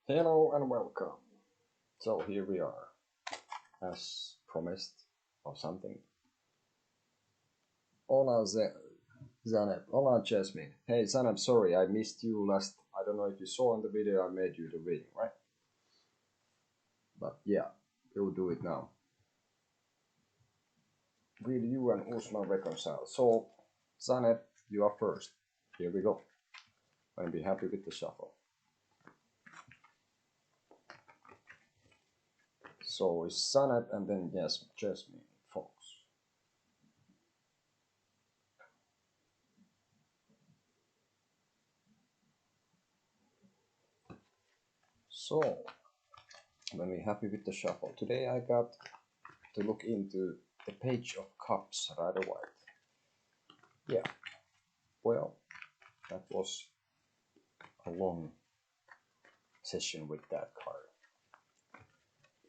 Hello and welcome. So here we are, as promised, or something. Hola Zaneb. Hola Jasmine. Hey Zaneb, sorry I missed you last. I don't know if you saw in the video I made you the reading, right? But yeah, we'll do it now. Will you and Usman reconcile? So, Zaneb, you are first. Here we go. And be happy with the shuffle. So it's Zaneb and then yes, Jasmine, Fox. So, when we're happy with the shuffle. Today I got to look into the Page of Cups, rather white. Yeah, well, that was a long session with that card.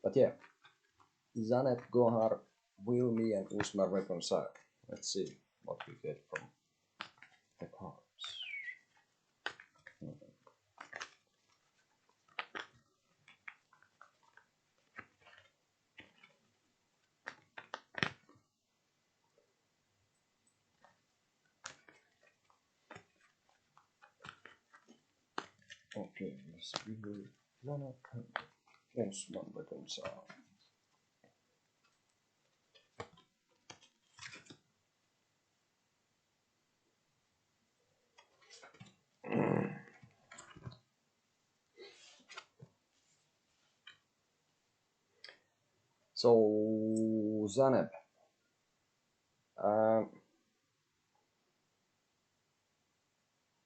But yeah, Janet Gohar, will me and Usma reconcile? Let's see what we get from the cards. Okay, yes, we will Janet and Usma reconcile. So, Zaneb, um,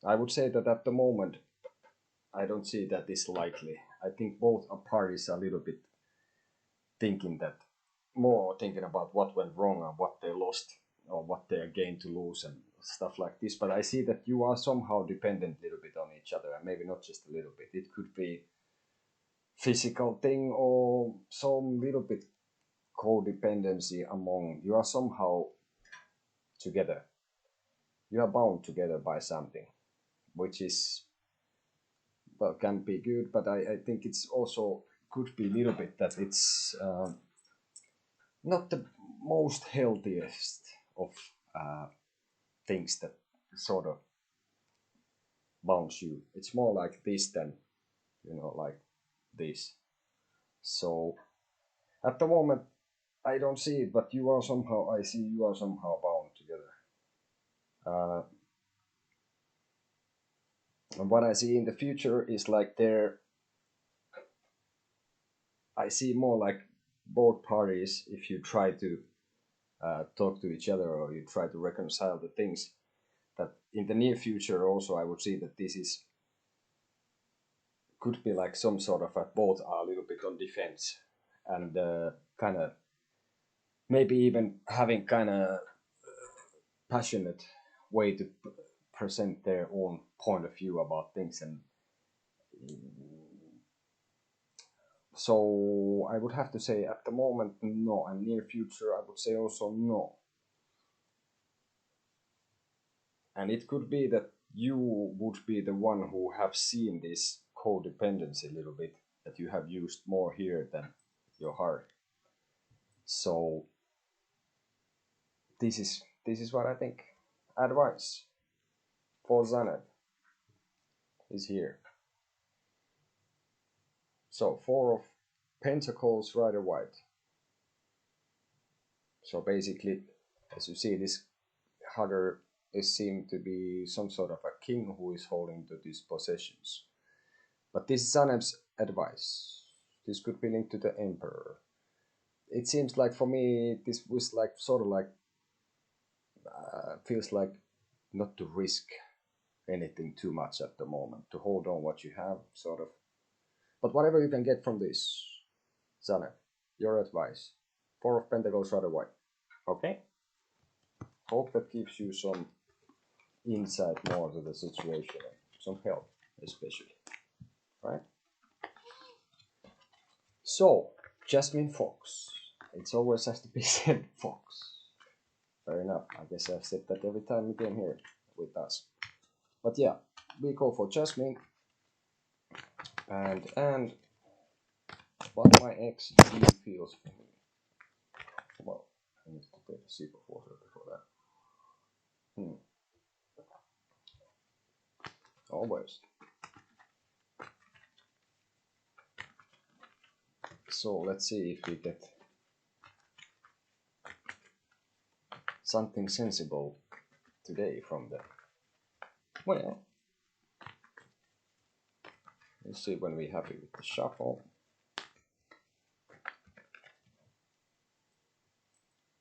I would say that at the moment, I don't see that is likely. I think both parties are a little bit thinking that more thinking about what went wrong and what they lost or what they are gained to lose and stuff like this. But I see that you are somehow dependent a little bit on each other, and maybe not just a little bit. It could be physical thing or some little bit codependency among you are somehow together. You are bound together by something, which is well can be good, but I think it's also could be a little bit that it's not the most healthiest of things that sort of bounce you. It's more like this than like this. So at the moment, I don't see it, but you are somehow. I see you are somehow bound together. And what I see in the future is like there. I see more like both parties. If you try to talk to each other or you try to reconcile the things, that in the near future also I would see that this is could be like some sort of both are a little bit on defense and kind of maybe even having kind of passionate way to present their own point of view about things and so I would have to say at the moment no, and near future I would say also no. And it could be that you would be the one who have seen this codependency a little bit, that you have used more here than your heart. So this is what I think. Advice for Zanet is here. So Four of Pentacles, Rider White. So basically, as you see, this hugger is seen to be some sort of a king who is holding to these possessions. But this is Zaneb's advice. This could be linked to the Emperor. It seems like for me, this was like sort of like feels like not to risk anything too much at the moment, to hold on what you have, sort of. But whatever you can get from this, Zaneb, your advice. Four of Pentacles, Rider White. Okay? Hope that gives you some insight more to the situation, some help especially, right? So, Jasmine Fox. It always has to be said Fox. Fair enough. I guess I've said that every time you came here with us. But yeah, we go for Jasmine. And what my XD feels for me. Well, I need to take a sip of water before that. Always. So let's see if we get something sensible today from the. Well, let's see when we're happy with the shuffle.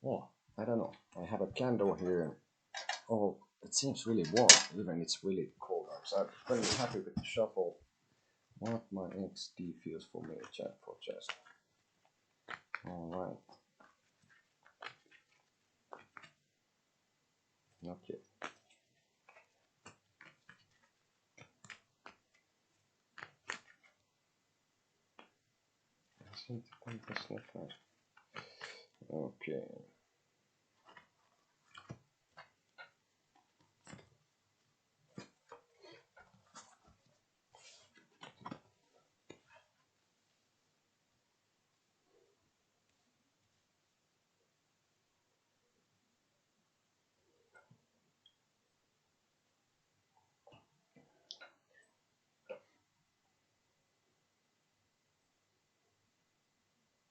Oh, I don't know. I have a candle here and oh, it seems really warm, even it's really cold outside. When we're happy with the shuffle, what my XD feels for me, chat for chest. Alright. Not yet. Okay.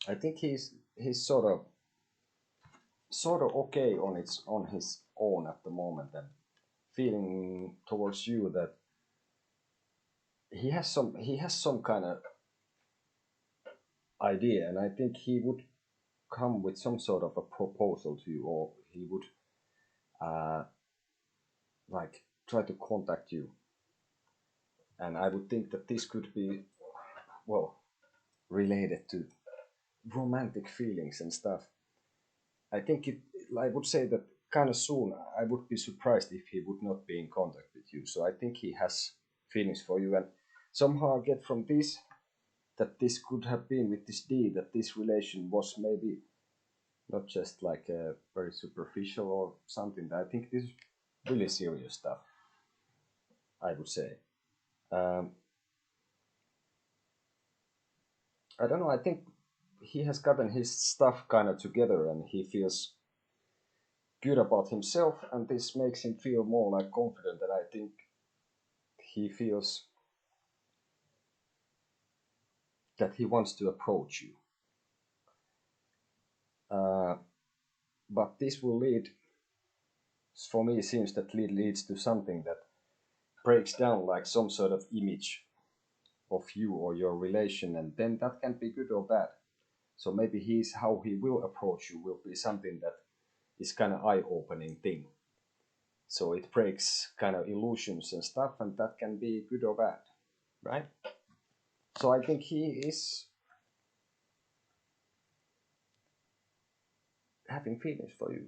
I think he's sort of okay on his own at the moment, and feeling towards you that he has some kind of idea, and I think he would come with some sort of a proposal to you, or he would like try to contact you. And I would think that this could be, well, related to romantic feelings and stuff. I think I would say that kind of soon. I would be surprised if he would not be in contact with you. So I think he has feelings for you, and somehow I get from this that this could have been with this D, that this relation was maybe not just like a very superficial or something. I think this is really serious stuff, I would say. Um, I don't know. I think he has gotten his stuff kind of together, and he feels good about himself, and this makes him feel more like confident. And I think he feels that he wants to approach you. Uh, but this will lead, for me, it seems that leads to something that breaks down like some sort of image of you or your relation, and then that can be good or bad. So maybe how he will approach you will be something that is kind of eye-opening thing. So it breaks kind of illusions and stuff, and that can be good or bad, right? So I think he is having feelings for you,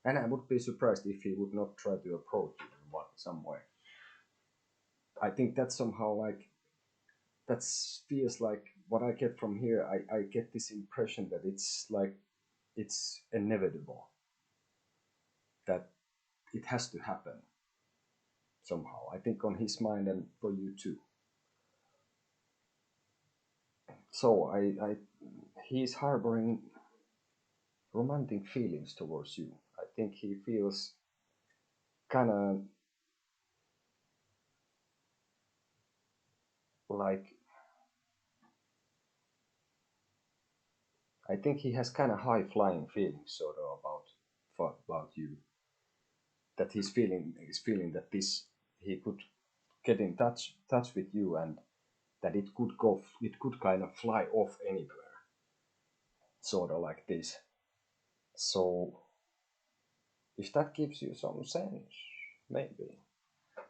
and I would be surprised if he would not try to approach you in some way. I think that's somehow like that feels like what I get from here. I get this impression that it's like it's inevitable, that it has to happen somehow. I think on his mind and for you too. So he's harboring romantic feelings towards you. I think he feels kind of like I think he has kind of high flying feelings sort of about you. That he's feeling that this he could get in touch with you, and that it could kind of fly off anywhere, sort of like this. So if that gives you some sense, maybe.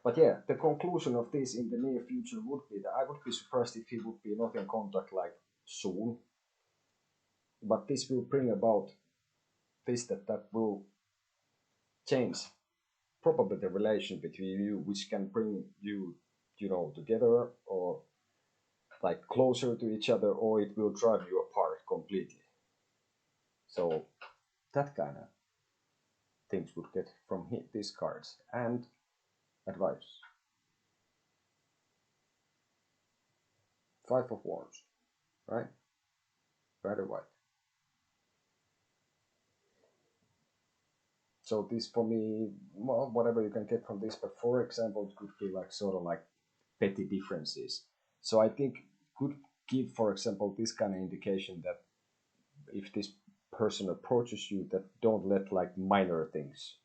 But yeah, the conclusion of this in the near future would be that I would be surprised if he would be not in contact like soon. But this will bring about that will change probably the relation between you, which can bring you, together or like closer to each other, or it will drive you apart completely. So that kind of things would get from these cards and advice. Five of Wands, right? Red or white. So this for me, well, whatever you can get from this, but for example, it could be like sort of like petty differences. So I think could give, for example, this kind of indication that if this person approaches you, that don't let like minor things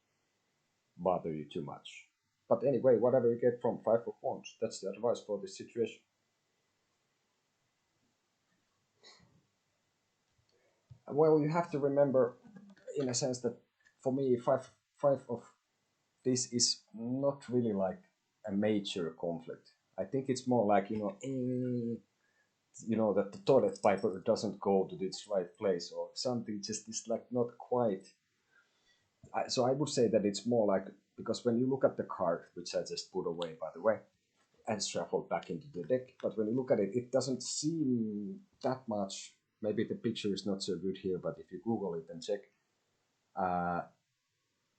bother you too much. But anyway, whatever you get from Five of Wands, that's the advice for this situation. Well, you have to remember, in a sense, that for me, five of this is not really like a major conflict. I think it's more like that the toilet paper doesn't go to its right place or something. Just is like not quite. So I would say that it's more like, because when you look at the card, which I just put away by the way, and shuffled back into the deck, but when you look at it, it doesn't seem that much. Maybe the picture is not so good here, but if you Google it and check, uh,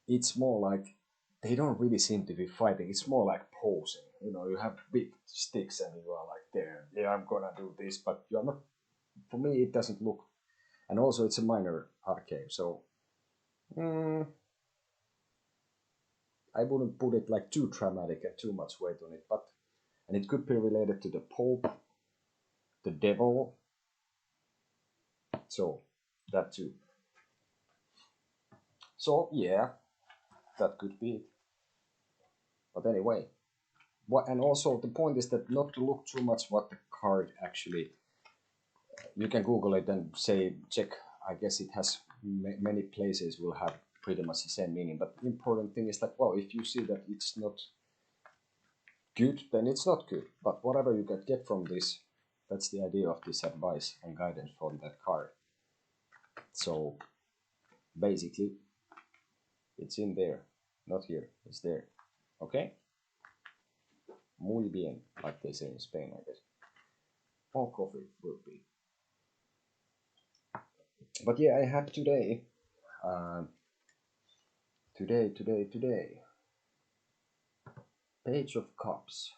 it's more like they don't really seem to be fighting. It's more like posing. You have big sticks and you are like, there, yeah, I'm gonna do this, but you're not. For me, it doesn't look. And also, it's a minor arcane, so I wouldn't put it like too dramatic and too much weight on it. And it could be related to the Pope, the Devil, so that too. So yeah, that could be it. But anyway, and also the point is that not to look too much what the card actually. You can Google it and say check. I guess it has many places will have pretty much the same meaning. But the important thing is that, well, if you see that it's not good, then it's not good. But whatever you can get from this, that's the idea of this advice and guidance from that card. So basically, it's in there, not here. It's there. Okay. Muy bien, like they say in Spain, I guess. Or coffee would be. But yeah, I had today, today, Page of Cups,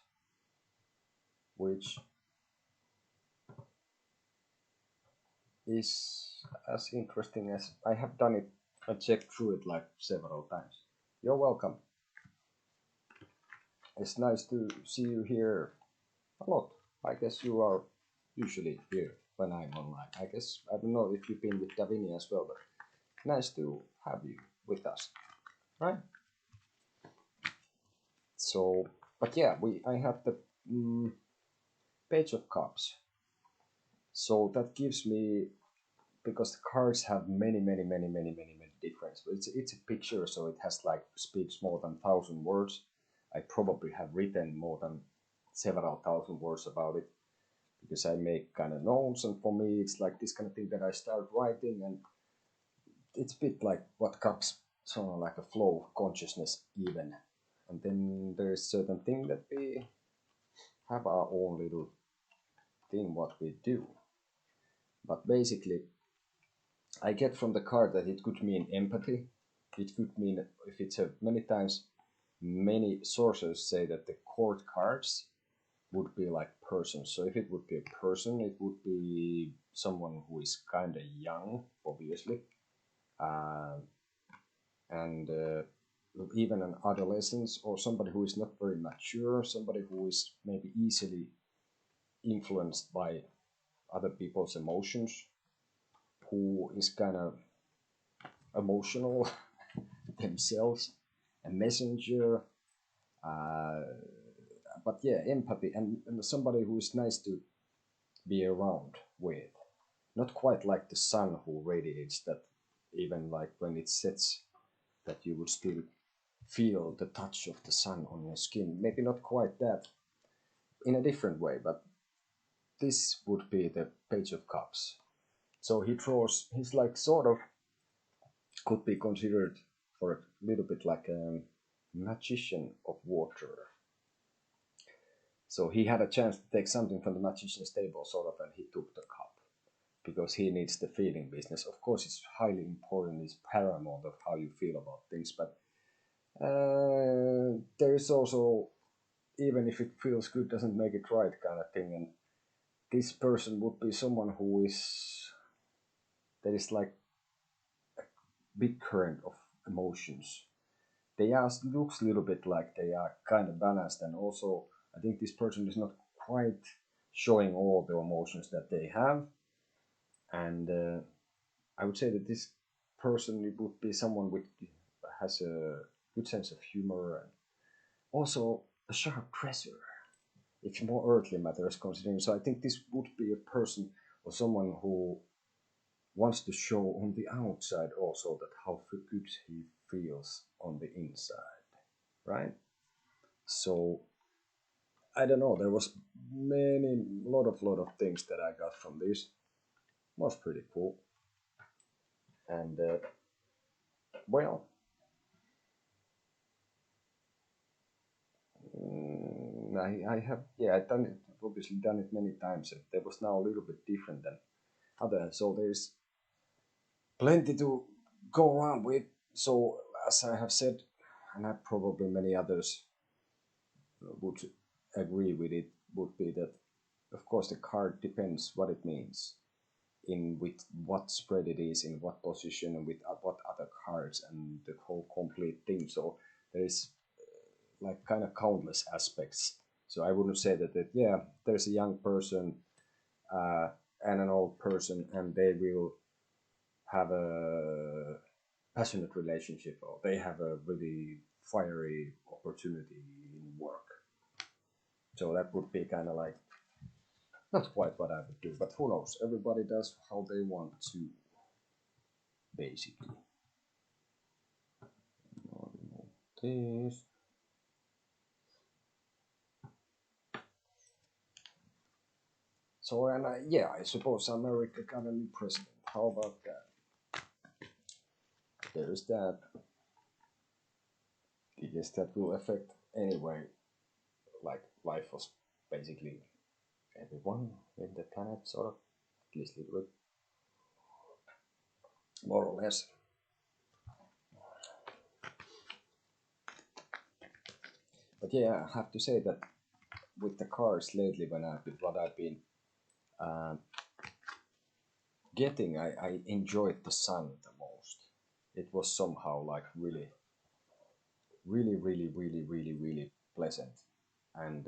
which is as interesting as I have done it. I checked through it like several times. You're welcome. It's nice to see you here a lot. I guess you are usually here when I'm online. I guess I don't know if you've been with Davini as well, but nice to have you with us, right? So, but yeah, I have the Page of Cups. So that gives me, because the cards have many difference. It's a picture, so it has like speaks more than 1,000 words. I probably have written more than several thousand words about it because I make kind of notes, and for me it's like this kind of thing that I start writing, and it's a bit like what comes sort of like a flow of consciousness even. And then there's certain thing that we have our own little thing what we do. But basically, I get from the card that it could mean empathy. It could mean, if it's many times, many sources say that the court cards would be like persons. So if it would be a person, it would be someone who is kind of young, obviously, and even an adolescent or somebody who is not very mature, somebody who is maybe easily influenced by other people's emotions, who is kind of emotional themselves, a messenger, but yeah, empathy, and somebody who is nice to be around with. Not quite like the sun who radiates that, even like when it sets, that you would still feel the touch of the sun on your skin. Maybe not quite that, in a different way, but this would be the Page of Cups. So he's like sort of, could be considered for a little bit like a magician of water. So he had a chance to take something from the magician's table, sort of, and he took the cup because he needs the feeling business. Of course, it's highly important, it's paramount of how you feel about things, but there is also, even if it feels good, doesn't make it right kind of thing. And this person would be someone who is there is like big current of emotions. They are looks a little bit like they are kind of balanced, and also I think this person is not quite showing all the emotions that they have, and I would say that this person it would be someone with has a good sense of humor and also a sharp dresser. If more earthly matters considering, so I think this would be a person or someone who wants to show on the outside also that how good he feels on the inside, right? So I don't know. There was many lot of things that I got from this. Was pretty cool, and well, I have I done it obviously done it many times, and there was now a little bit different than other. So there's plenty to go around with. So as I have said, and I probably many others would agree with it, would be that of course the card depends what it means in with what spread it is in what position and with what other cards and the whole complete thing. So there is like kind of countless aspects. So I wouldn't say that yeah, there's a young person uh, and an old person and they will have a passionate relationship or they have a really fiery opportunity in work. So that would be kind of like not quite what I would do, but who knows? Everybody does how they want to, basically. This. So, and yeah, I suppose America got a new president. How about that? There's that. I guess that will affect anyway. Like life was basically everyone in the planet, sort of, at least a little bit, more or less. But yeah, I have to say that with the cars lately, when what I've been um, getting, I enjoyed the sun the most. It was somehow like really pleasant, and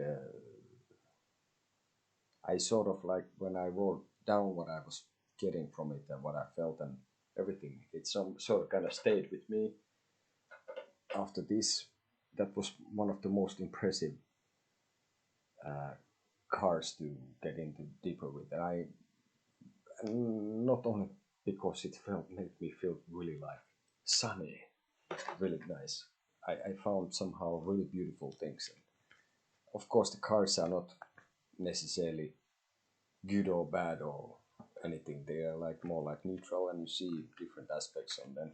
I sort of like when I wrote down what I was getting from it and what I felt and everything, it some sort of kind of stayed with me after this. That was one of the most impressive uh, cars to get into deeper with, and I not only because it felt made me feel really like sunny, really nice. I found somehow really beautiful things. And of course, the cards are not necessarily good or bad or anything. They are like more like neutral, and you see different aspects on them.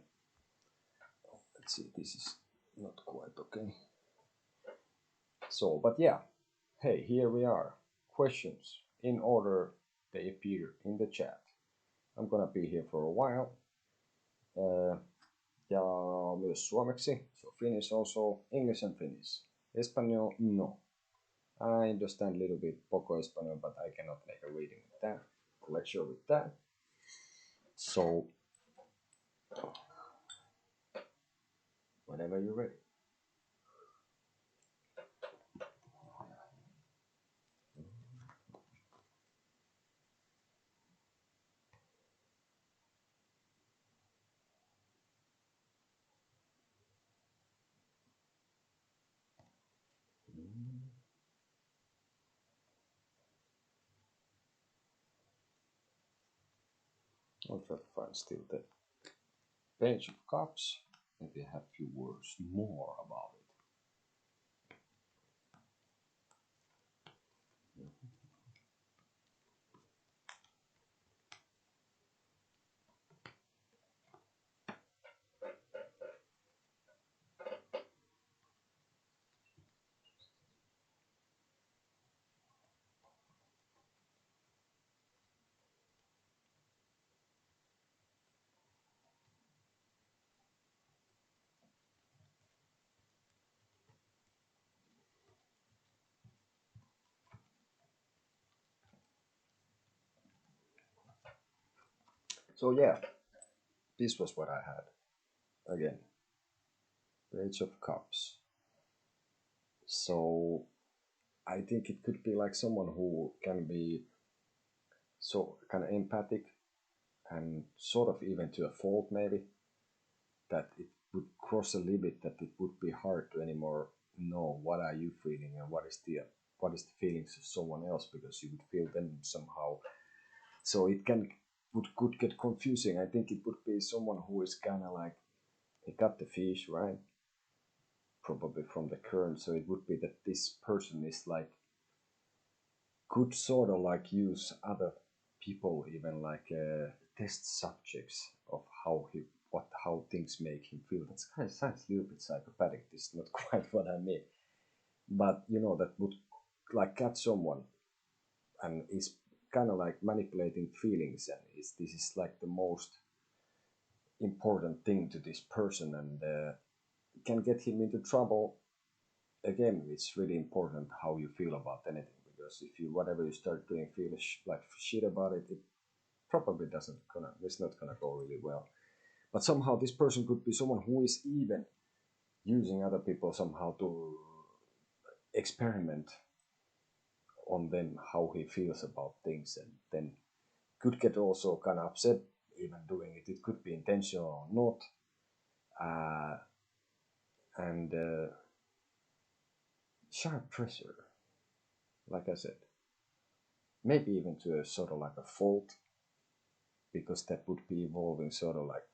Let's see, this is not quite okay. So, but yeah, hey, here we are. Questions in order they appear in the chat. I'm gonna be here for a while. Ja myös suomeksi. So Finnish also, English and Finnish. Espanol, no. I understand a little bit poco Espanol, but I cannot make a reading with that, a lecture with that. So, whenever you're ready. I'll try to find still the Page of Cups. Maybe I have a few words more about it. So yeah, this was what I had. Again, Page of Cups. So I think it could be like someone who can be so kind of empathic and sort of even to a fault maybe, that it would cross a limit that it would be hard to anymore know what are you feeling and what is the feelings of someone else, because you would feel them somehow. So it could get confusing. I think it would be someone who is kind of like he got the fish right, probably from the current. So it would be that this person is like could sort of like use other people even like test subjects of how things make him feel. That's kind of sounds a little bit psychopathic. This is not quite what I mean, but that would like catch someone and is kind of like manipulating feelings, and this is like the most important thing to this person, and can get him into trouble. Again, it's really important how you feel about anything, because if you whatever you start doing feel like shit about it, it probably doesn't gonna it's not gonna go really well. But somehow this person could be someone who is even using other people somehow to experiment on them how he feels about things, and then could get also kind of upset even doing it. It could be intentional or not. And sharp pressure, like I said, maybe even to a sort of like a fault, because that would be evolving sort of like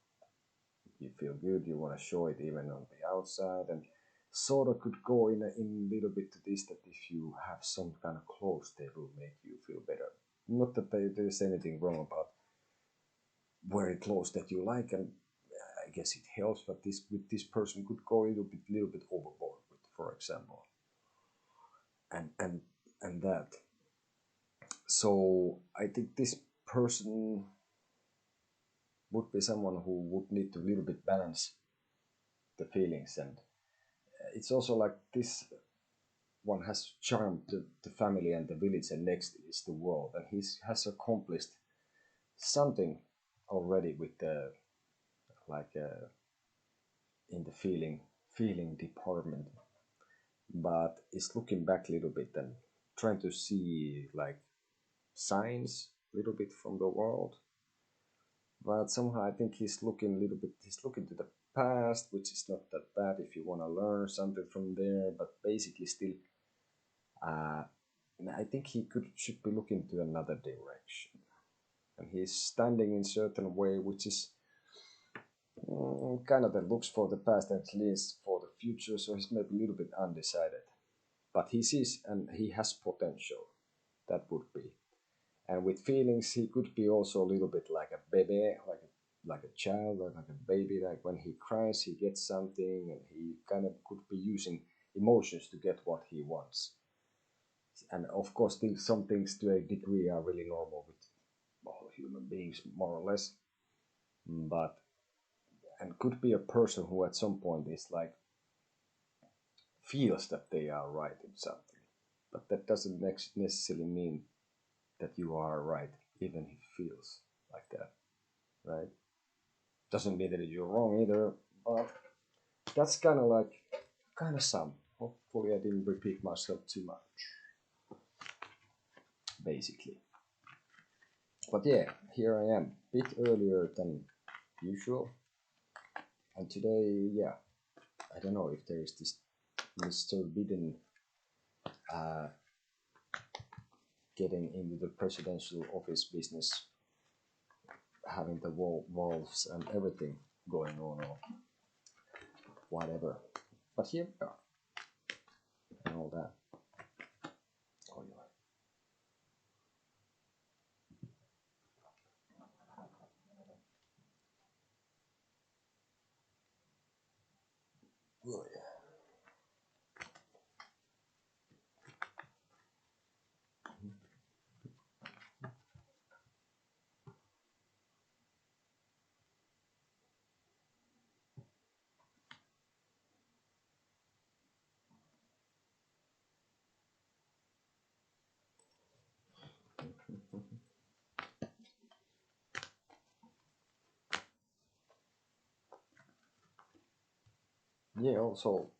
you feel good, you want to show it even on the outside, and sort of could go in a little bit to this, that if you have some kind of clothes, they will make you feel better. Not that there's anything wrong about wearing clothes that you like, and I guess it helps, but this person could go a little bit overboard with, for example, and that. So I think this person would be someone who would need to a little bit balance the feelings, and it's also like this one has charmed the family and the village, and next is the world, and he has accomplished something already with the like in the feeling department, but is looking back a little bit and trying to see like signs a little bit from the world. But somehow I think he's looking a little bit, he's looking to the past, which is not that bad if you want to learn something from there, but basically still uh, I think he should be looking to another direction, and he's standing in certain way which is kind of that looks for the past and leans for the future, so he's maybe a little bit undecided, but he sees and he has potential. That would be. And with feelings, he could be also a little bit like a baby, like a child, or like a baby. Like when he cries, he gets something, and he kind of could be using emotions to get what he wants. And of course, some things to a degree are really normal with all human beings, more or less. But and could be a person who at some point is like feels that they are right in something, but that doesn't necessarily mean that you are right, even if it feels like that, right? Doesn't mean that you're wrong either, but that's kind of some. Hopefully, I didn't repeat myself too much, basically. But yeah, here I am, a bit earlier than usual, and today, yeah, I don't know if there is this Mr. Biden uh, getting into the presidential office business, having the walls and everything going on, or whatever. But here we are, and all that. Oh, yeah. Oh, yeah. Yeah, also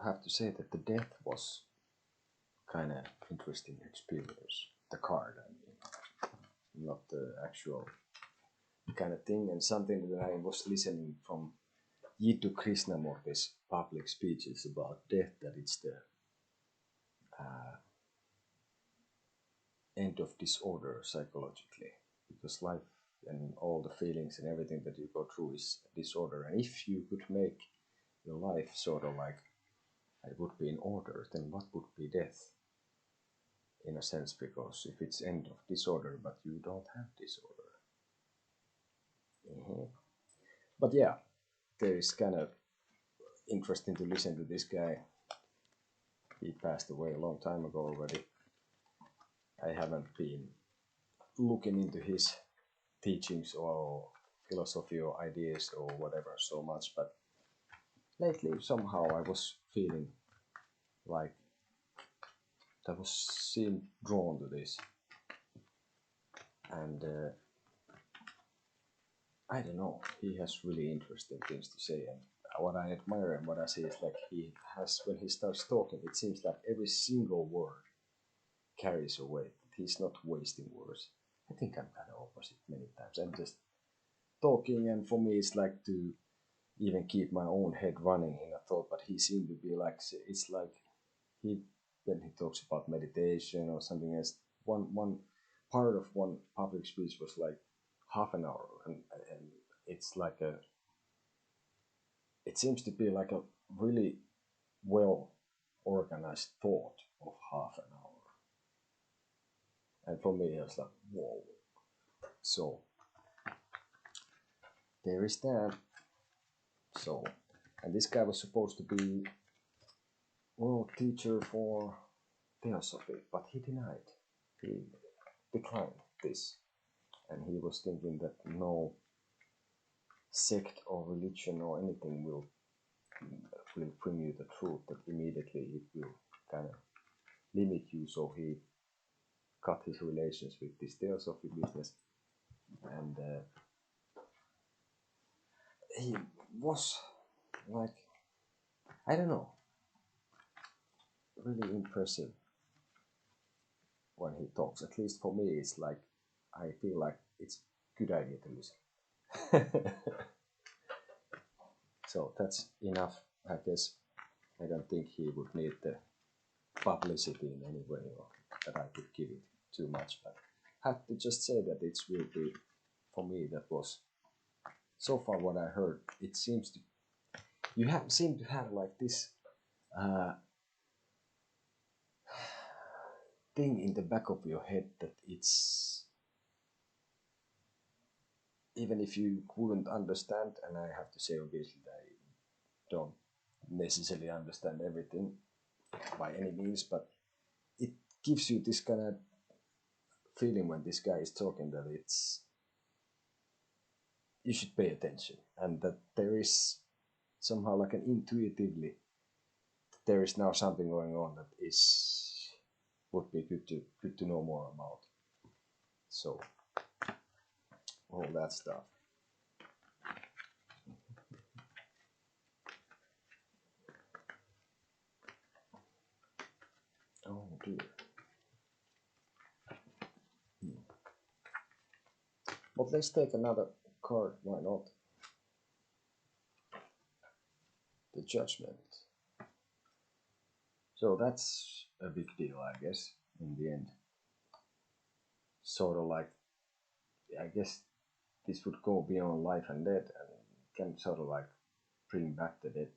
have to say that the death was kind of interesting experience. The card, I mean, not the actual kind of thing, and something that I was listening from Jiddu Krishnamurti's public speeches about death, that it's the uh, end of disorder psychologically, because life and all the feelings and everything that you go through is disorder, and if you could make your life sort of like it would be in order, then what would be death in a sense? Because if it's end of disorder but you don't have disorder. But yeah, there is kind of interesting to listen to this guy. He passed away a long time ago already. I haven't been looking into his teachings or philosophy or ideas or whatever so much, but lately somehow I was feeling like I was seemed drawn to this, and I don't know, he has really interesting things to say, and what I admire and what I see is like he has, when he starts talking, it seems like every single word carries a weight. He's not wasting words. I think I'm kind of opposite many times. I'm just talking, and for me it's like to even keep my own head running in a thought, but he seemed to be like, it's like he, when he talks about meditation or something else, one part of one public speech was like half an hour, and it's like a, it seems to be like a really well organized thought of half an hour, and for me it was like whoa. So there is that. So, and this guy was supposed to be world teacher for theosophy, but he denied, he declined this, and he was thinking that no sect or religion or anything will bring you the truth, that immediately it will kind of limit you, so he cut his relations with this theosophy business, and he was like, I don't know, really impressive when he talks. At least for me, it's like I feel like it's good idea to listen. So that's enough, I guess. I don't think he would need the publicity in any way, or that I could give it too much. But I have to just say that it's will be, for me, that was so far what I heard. It seems to, you have seem to have like this uh, thing in the back of your head that it's, even if you wouldn't understand, and I have to say obviously that I don't necessarily understand everything by any means, but it gives you this kind of feeling when this guy is talking that it's, you should pay attention, and that there is somehow like an intuitively, there is now something going on that is, would be good to know more about. So all that stuff. Oh dear. But let's take another card. Why not? The Judgment. So that's a big deal, I guess, in the end. Sort of like, I guess this would go beyond life and death, and can sort of like bring back the dead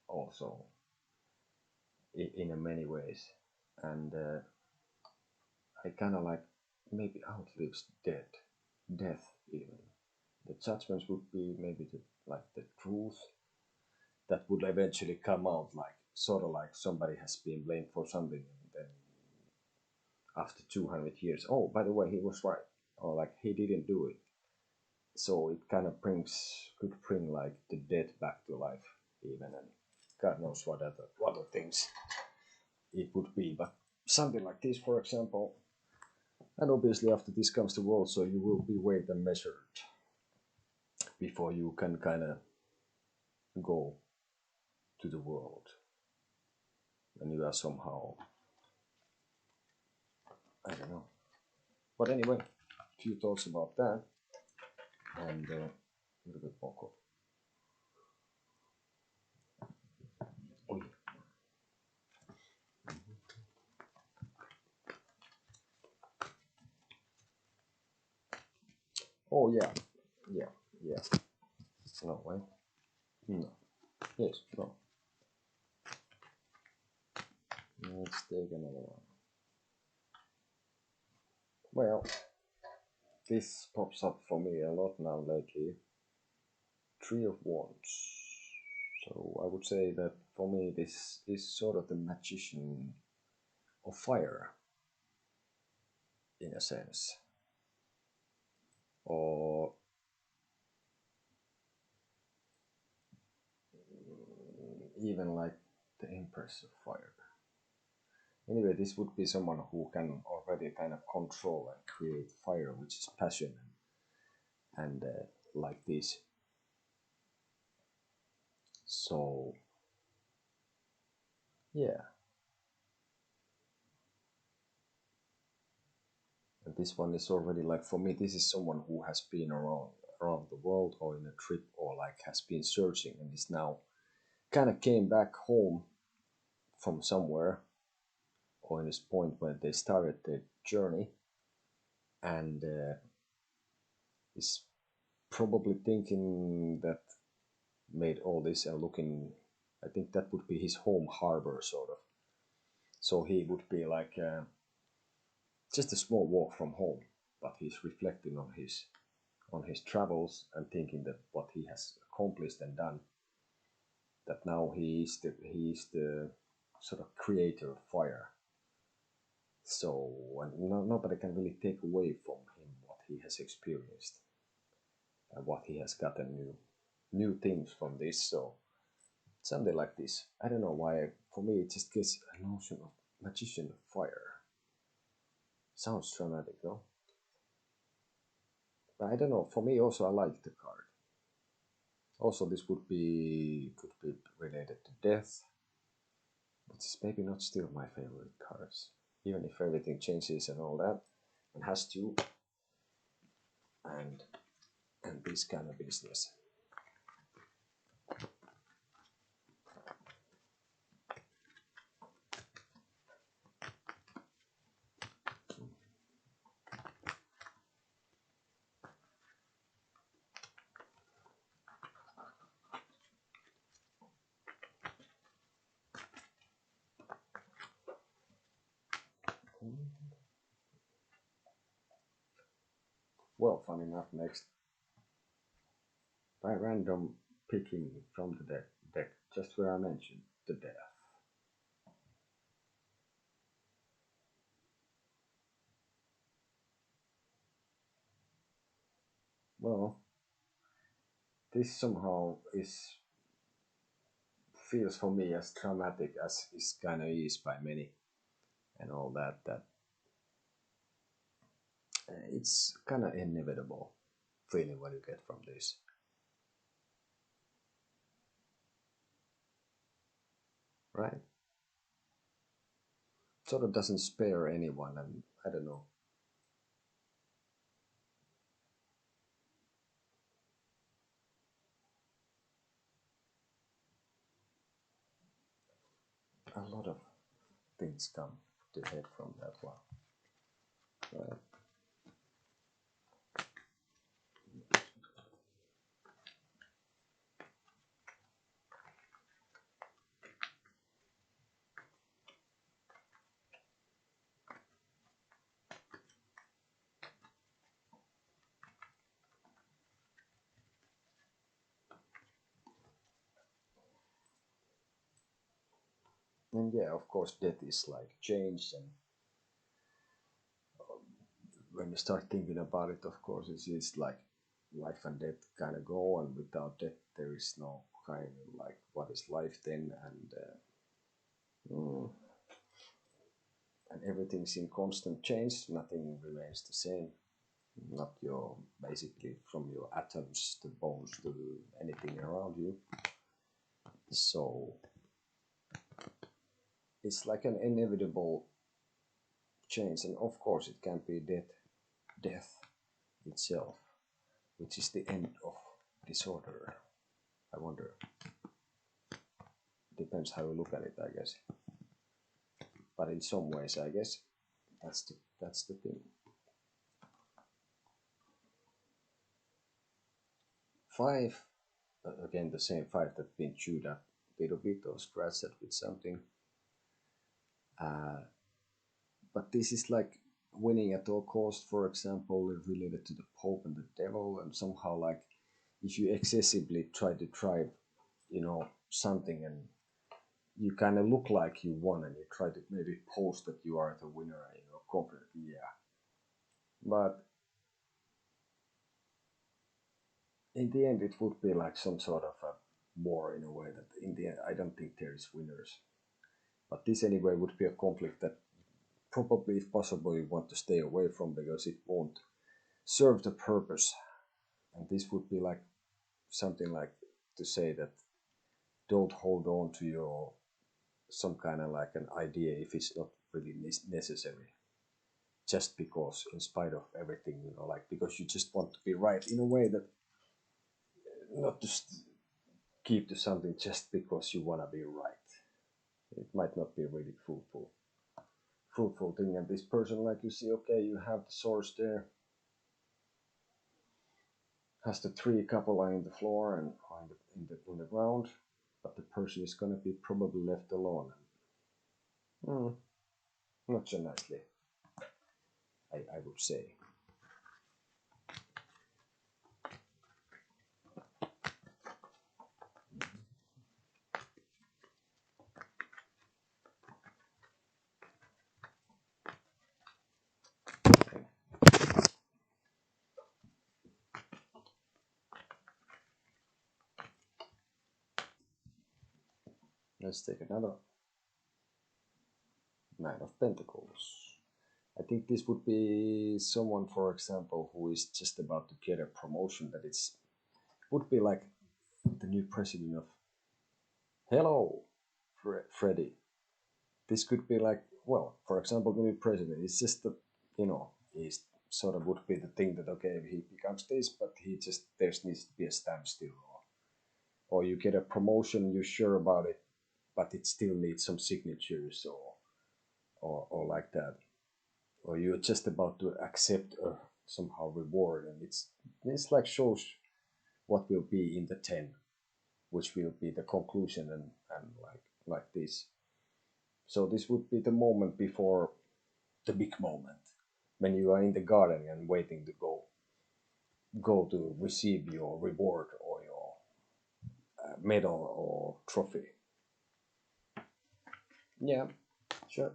also in a many ways. And I kind of like maybe outlives death even. The judgments would be maybe the, like the truth that would eventually come out, like sort of like somebody has been blamed for something, and then after 200 years, oh, by the way, he was right, or like he didn't do it. So it kind of could bring like the dead back to life even, and God knows what other things it would be, but something like this, for example. And obviously after this comes the world, so you will be weighed and measured before you can kind of go to the world, and you are somehow, I don't know. But anyway, a few thoughts about that, and a little bit more coffee. Oh, oh yeah, yeah, yeah. No, wait. No. Yes, no. Let's take another one. Well, this pops up for me a lot now lately. Three of Wands. So I would say that for me this is sort of the magician of fire, in a sense. Or even like the Empress of Fire. Anyway, this would be someone who can already kind of control and create fire, which is passion and like this. So, yeah. And this one is already like, for me, this is someone who has been around the world or in a trip or like has been searching and is now kind of came back home from somewhere or in this point where they started their journey and is probably thinking that made all this and looking, I think that would be his home harbor sort of. So he would be like just a small walk from home, but he's reflecting on his travels and thinking that what he has accomplished and done, that now he is the sort of creator of fire. So and nobody can really take away from him what he has experienced and what he has gotten new things from this. So something like this. I don't know why. For me, it just gives a notion of magician of fire. Sounds dramatic, though. But I don't know. For me, also, I like the card. Also, this could be related to death, which is maybe not still my favorite cards. Even if everything changes and all that, and has to, and this kind of business. Well, fun enough, next by random picking from the deck, just where I mentioned the death. Well, this somehow feels for me as traumatic as it kind of is by many and all that. That it's kind of inevitable feeling what you get from this. Right? Sort of doesn't spare anyone, and I don't know. A lot of things come to head from that one. Right? And yeah, of course, death is like change, and when you start thinking about it, of course, it's like life and death kind of go, and without death, there is no kind of like what is life then, and everything's in constant change. Nothing remains the same. Not your basically from your atoms, the bones, to anything around you. So it's like an inevitable change, and of course it can be death itself, which is the end of disorder. I wonder. Depends how you look at it, I guess. But in some ways, I guess that's the thing. 5, again the same 5 that been chewed up a little bit or scratched with something. But this is like winning at all cost, for example, related to the Pope and the Devil, and somehow like if you excessively try to drive, something, and you kind of look like you won, and you try to maybe post that you are the winner, confident, yeah. But in the end, it would be like some sort of a war in a way that in the end, I don't think there is winners. But this anyway would be a conflict that probably, if possible, you want to stay away from because it won't serve the purpose. And this would be like something like to say that don't hold on to your some kind of like an idea if it's not really necessary. Just because, in spite of everything, like because you just want to be right in a way that not to keep to something just because you want to be right. It might not be really fruitful thing. And this person, like you see, okay, you have the source there, has the 3 couple lying on the floor and in the ground, but the person is gonna be probably left alone. Mm, not so nicely, I would say. Okay, let's take another Nine of Pentacles. I think this would be someone, for example, who is just about to get a promotion. That it's would be like the new president of Hello, Freddy. This could be like, well, for example, the new president. It's just that he's sort of would be the thing that okay, he becomes this, but he just there needs to be a standstill, or you get a promotion, you're sure about it, but it still needs some signatures, or like that, or you're just about to accept a somehow reward, and it's like shows what will be in the 10, which will be the conclusion, and like this. So this would be the moment before the big moment when you are in the garden and waiting to go to receive your reward or your medal or trophy. Yeah, sure.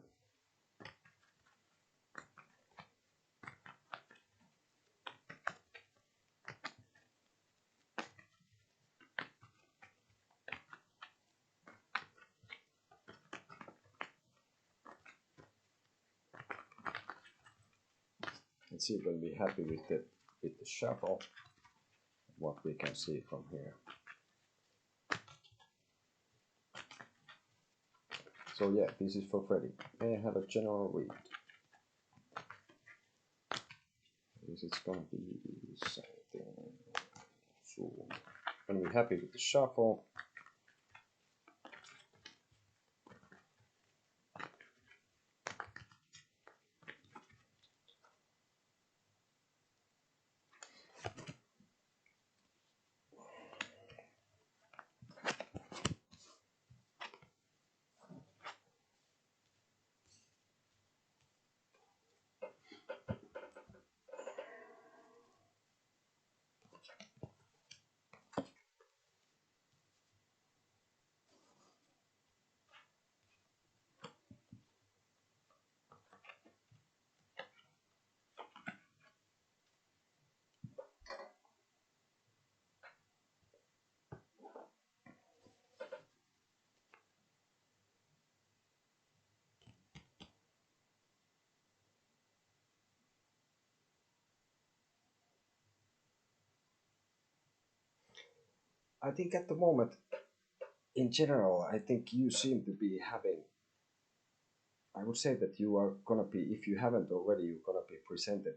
Let's see if we'll be happy with the shuffle. What we can see from here. So yeah, this is for Freddy. May I have a general read? This is gonna be something soon. Gonna be happy with the shuffle. I think at the moment in general, I think you seem to be having. I would say that you are gonna be, if you haven't already, you're gonna be presented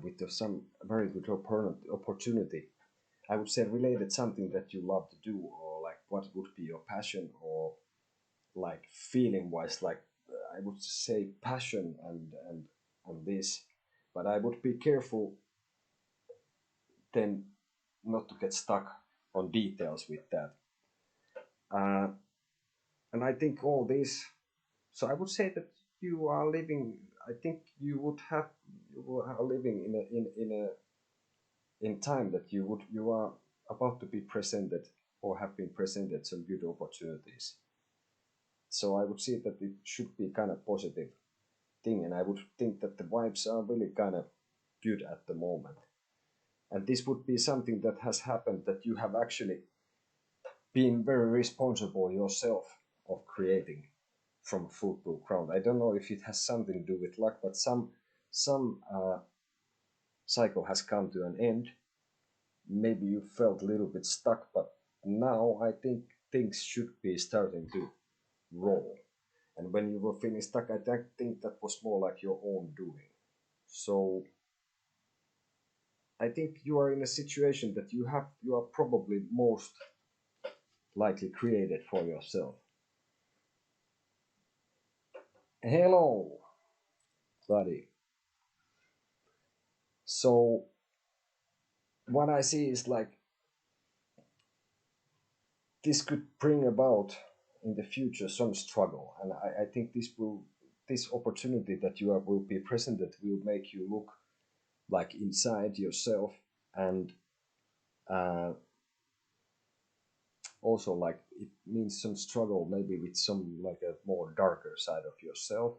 with some very good opportunity. I would say related something that you love to do, or like what would be your passion, or like feeling wise, like I would say passion and this, but I would be careful then not to get stuck on details with that. Uh, and I think all this. So I would say that you are living. I think you are living in time that you are about to be presented or have been presented some good opportunities. So I would see that it should be kind of positive thing, and I would think that the vibes are really kind of good at the moment. And this would be something that has happened that you have actually been very responsible yourself of creating from football ground. I don't know if it has something to do with luck, but some cycle has come to an end. Maybe you felt a little bit stuck, but now I think things should be starting to roll. And when you were feeling stuck, I think that was more like your own doing. So I think you are in a situation that you are probably most likely created for yourself. Hello, buddy. So what I see is like this could bring about in the future some struggle, and I think this opportunity that you are, will be presented will make you look like inside yourself, and uh, also like it means some struggle maybe with some like a more darker side of yourself,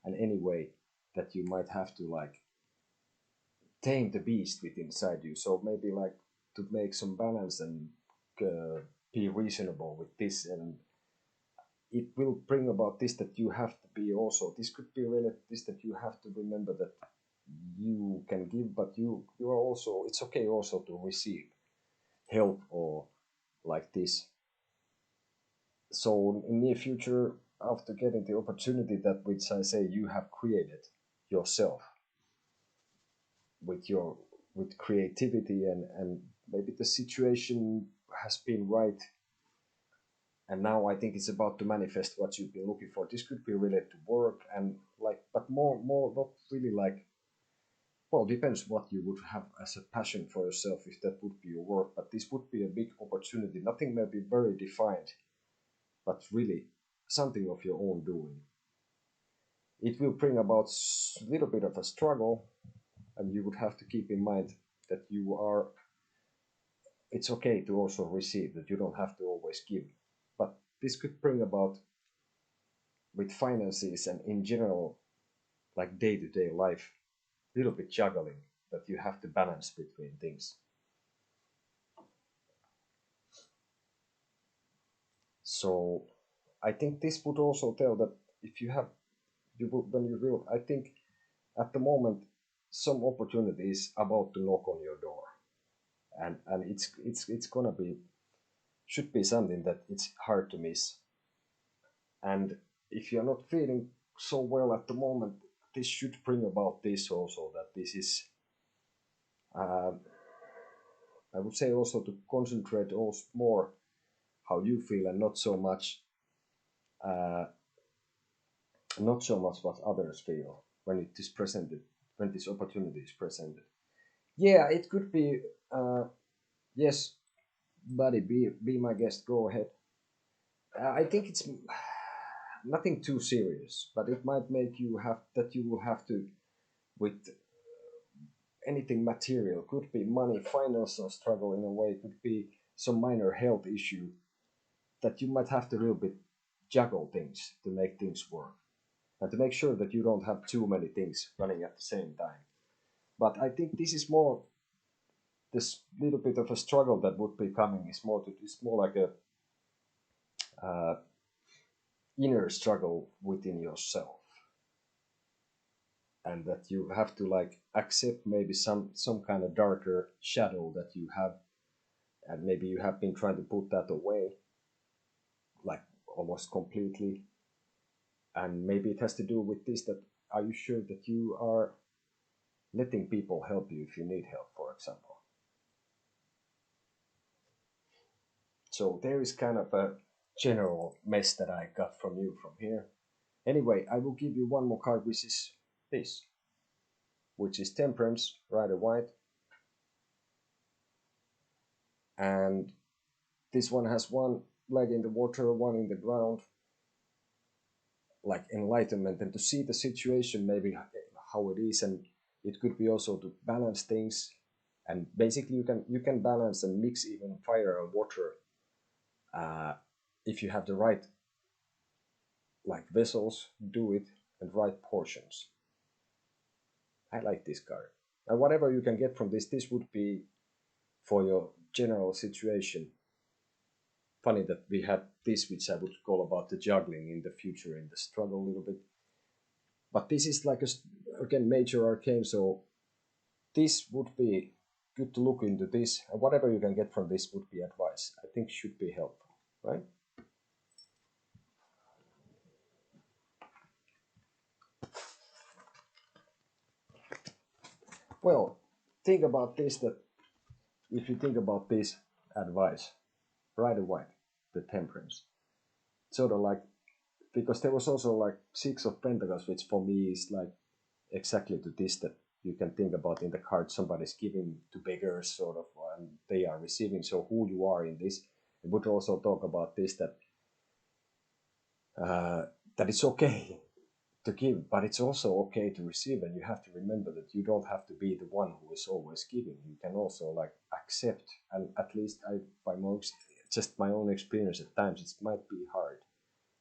and anyway that you might have to like tame the beast within inside you. So maybe like to make some balance and be reasonable with this, and it will bring about this that you have to be also. This could be related this that you have to remember that you can give, but you are also. It's okay also to receive help or like this. So in near future, after getting the opportunity that which I say you have created yourself with your with creativity, and maybe the situation has been right, and now I think it's about to manifest what you've been looking for. This could be related to work and like, but more not really like, well, depends what you would have as a passion for yourself if that would be your work, but this would be a big opportunity. Nothing may be very defined, but really something of your own doing. It will bring about a little bit of a struggle, and you would have to keep in mind that you are. It's okay to also receive, that you don't have to always give, but this could bring about with finances and in general, like day-to-day life, a little bit juggling that you have to balance between things. So I think this would also tell that if you have you will, when you will, I think at the moment some opportunity is about to knock on your door, and it's gonna be, should be something that it's hard to miss. And if you're not feeling so well at the moment, this should bring about this also, that this is uh, I would say also to concentrate also more how you feel, and uh, not so much what others feel when it is presented, when this opportunity is presented. Yeah, it could be. Yes, buddy, be my guest. Go ahead. I think it's nothing too serious, but it might make you have that you will have to with anything material. Could be money, financial struggle in a way. Could be some minor health issue that you might have to a little bit juggle things to make things work, and to make sure that you don't have too many things running at the same time. But I think this is more this little bit of a struggle that would be coming is more to, it's more like a uh, inner struggle within yourself, and that you have to like accept maybe some kind of darker shadow that you have, and maybe you have been trying to put that away, like almost completely, and maybe it has to do with this, that are you sure that you are letting people help you if you need help, for example? So there is kind of a general mess that I got from you from here. Anyway, I will give you one more card, which is this, which is Temperance, Rider White. And this one has one leg in the water, one in the ground, like enlightenment, and to see the situation maybe how it is, and it could be also to balance things. And basically you can balance and mix even fire and water if you have the right like vessels, do it, and right portions. I like this card. And whatever you can get from this would be for your general situation. Funny that we had this, which I would call about the juggling in the future, in the struggle a little bit. But this is like again, major arcane, so this would be good to look into this, and whatever you can get from this would be advice. I think should be helpful, right? Well, think about this, that if you think about this advice, Rider White, the Temperance, sort of like, because there was also like Six of Pentacles, which for me is like exactly to this, that you can think about in the card somebody's giving to beggars, sort of, and they are receiving. So who you are in this. It would also talk about this, that that it's okay to give, but it's also okay to receive, and you have to remember that you don't have to be the one who is always giving. You can also like accept, and at least I, by most, just my own experience, at times it might be hard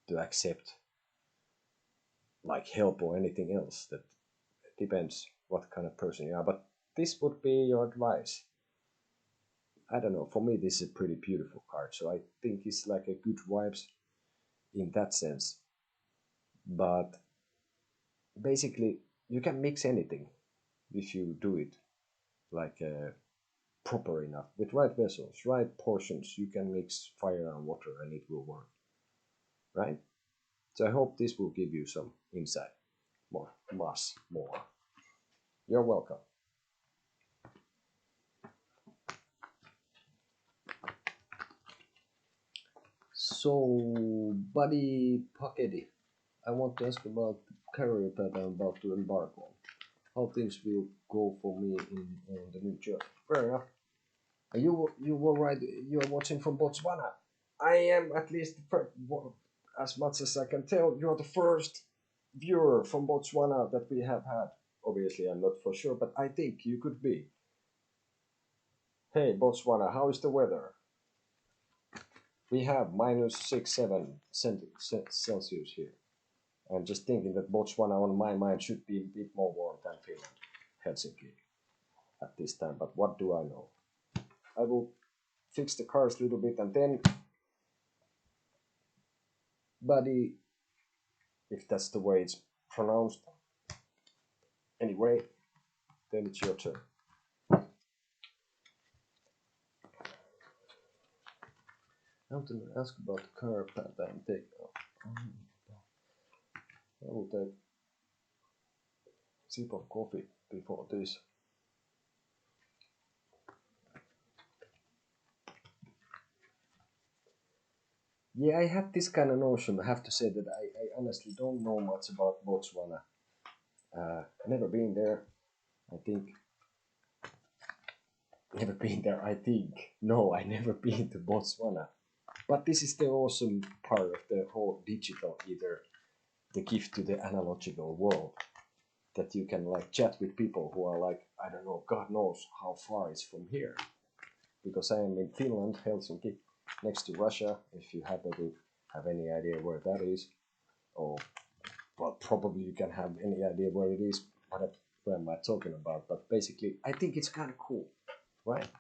to accept like help or anything else. That depends what kind of person you are, but this would be your advice. I don't know, for me this is a pretty beautiful card, so I think it's like a good vibes in that sense. But basically you can mix anything if you do it like proper enough with right vessels, right portions. You can mix fire and water and it will work, right? So I hope this will give you some insight, more mass, more. You're welcome. So, Buddy Pockety, I want to ask about the career path I'm about to embark on. How things will go for me in the new job. Fair enough. You were right. You are watching from Botswana. I am, at least as much as I can tell. You are the first viewer from Botswana that we have had. Obviously, I'm not for sure, but I think you could be. Hey, Botswana, how is the weather? We have minus 6, 7 Celsius here. I'm just thinking that Botswana, on my mind, should be a bit more warm than Finland, Helsinki, at this time. But what do I know? I will fix the cars a little bit, and then, Buddy, if that's the way it's pronounced, anyway, then it's your turn. I want to ask about the car path I'm taking. I will take a sip of coffee before this. Yeah, I had this kind of notion. I have to say that I honestly don't know much about Botswana. Never been there. I think. Never been there, I think. No, I never been to Botswana. But this is the awesome part of the whole digital either, the gift to the analogical world. That you can like chat with people who are like, I don't know, God knows how far it's from here. Because I am in Finland, Helsinki, next to Russia, if you happen to have any idea where that is. Or, well, probably you can have any idea where it is, what am I talking about. But basically, I think it's kind of cool, right?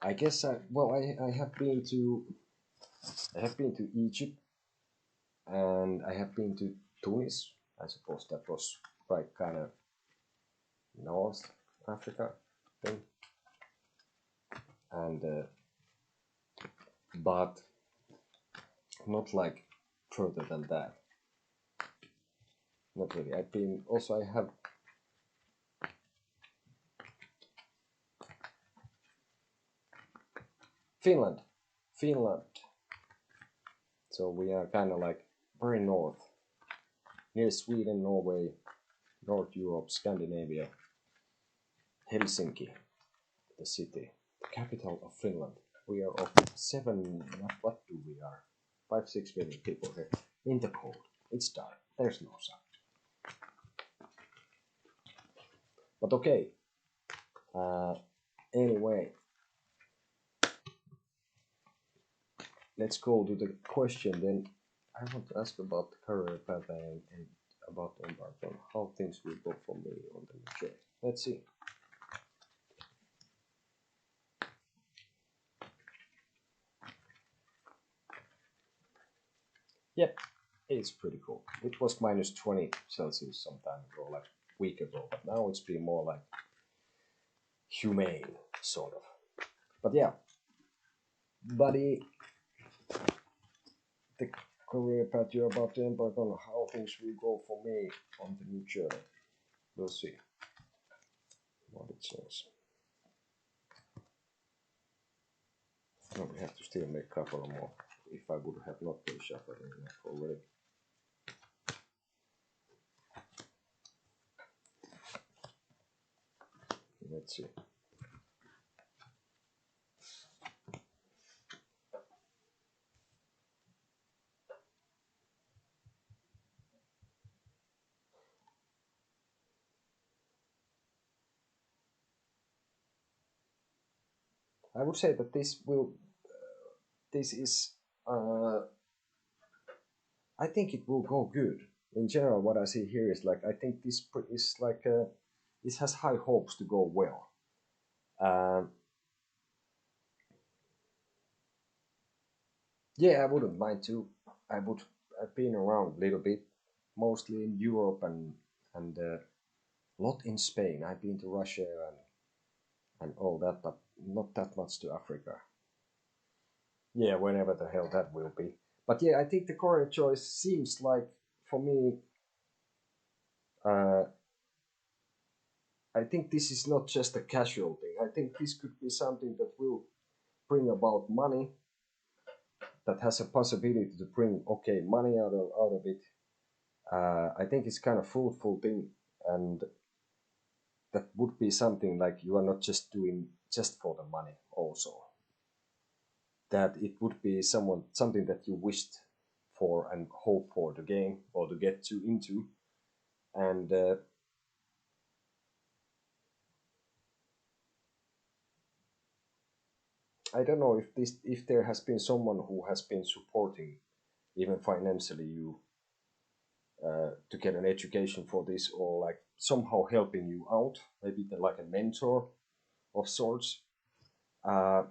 I guess I have been to Egypt, and I have been to Tunis. I suppose that was right kind of North Africa thing, and but not like further than that. Not really. I've been also. I have Finland. Finland. So we are kind of like very north, near Sweden, Norway, North Europe, Scandinavia. Helsinki, the city, the capital of Finland. We are of 7. What do we are? 5-6 million people here in the cold. It's dark. There's no sun. But okay. Anyway, let's go to the question then. I want to ask about the career path and about the environment, how things will go for me on the new journey. Let's see. Yep, it's pretty cool. It was minus 20 Celsius some time ago, like a week ago, but now it's been more like humane, sort of. But yeah, buddy, the career path you're about to embark on, how things will go for me on the new journey. We'll see what it says. No, we have to still make a couple more. If I would have not been shuffling enough already. Let's see. I would say that this will. This is. I think it will go good. In general, what I see here is like I think this is like this has high hopes to go well. Yeah, I wouldn't mind to. I've been around a little bit, mostly in Europe and a lot in Spain. I've been to Russia and all that, but not that much to Africa. Yeah, whenever the hell that will be. But yeah, I think the Korea choice seems like for me. Uh, I think this is not just a casual thing. I think this could be something that will bring about money, that has a possibility to bring okay money out of it. I think it's kind of fruitful thing, and that would be something like you are not just doing just for the money. Also, that it would be something that you wished for and hope for to gain or to get to into, and I don't know if there has been someone who has been supporting even financially you to get an education for this, or like somehow helping you out, maybe like a mentor of sorts. uh,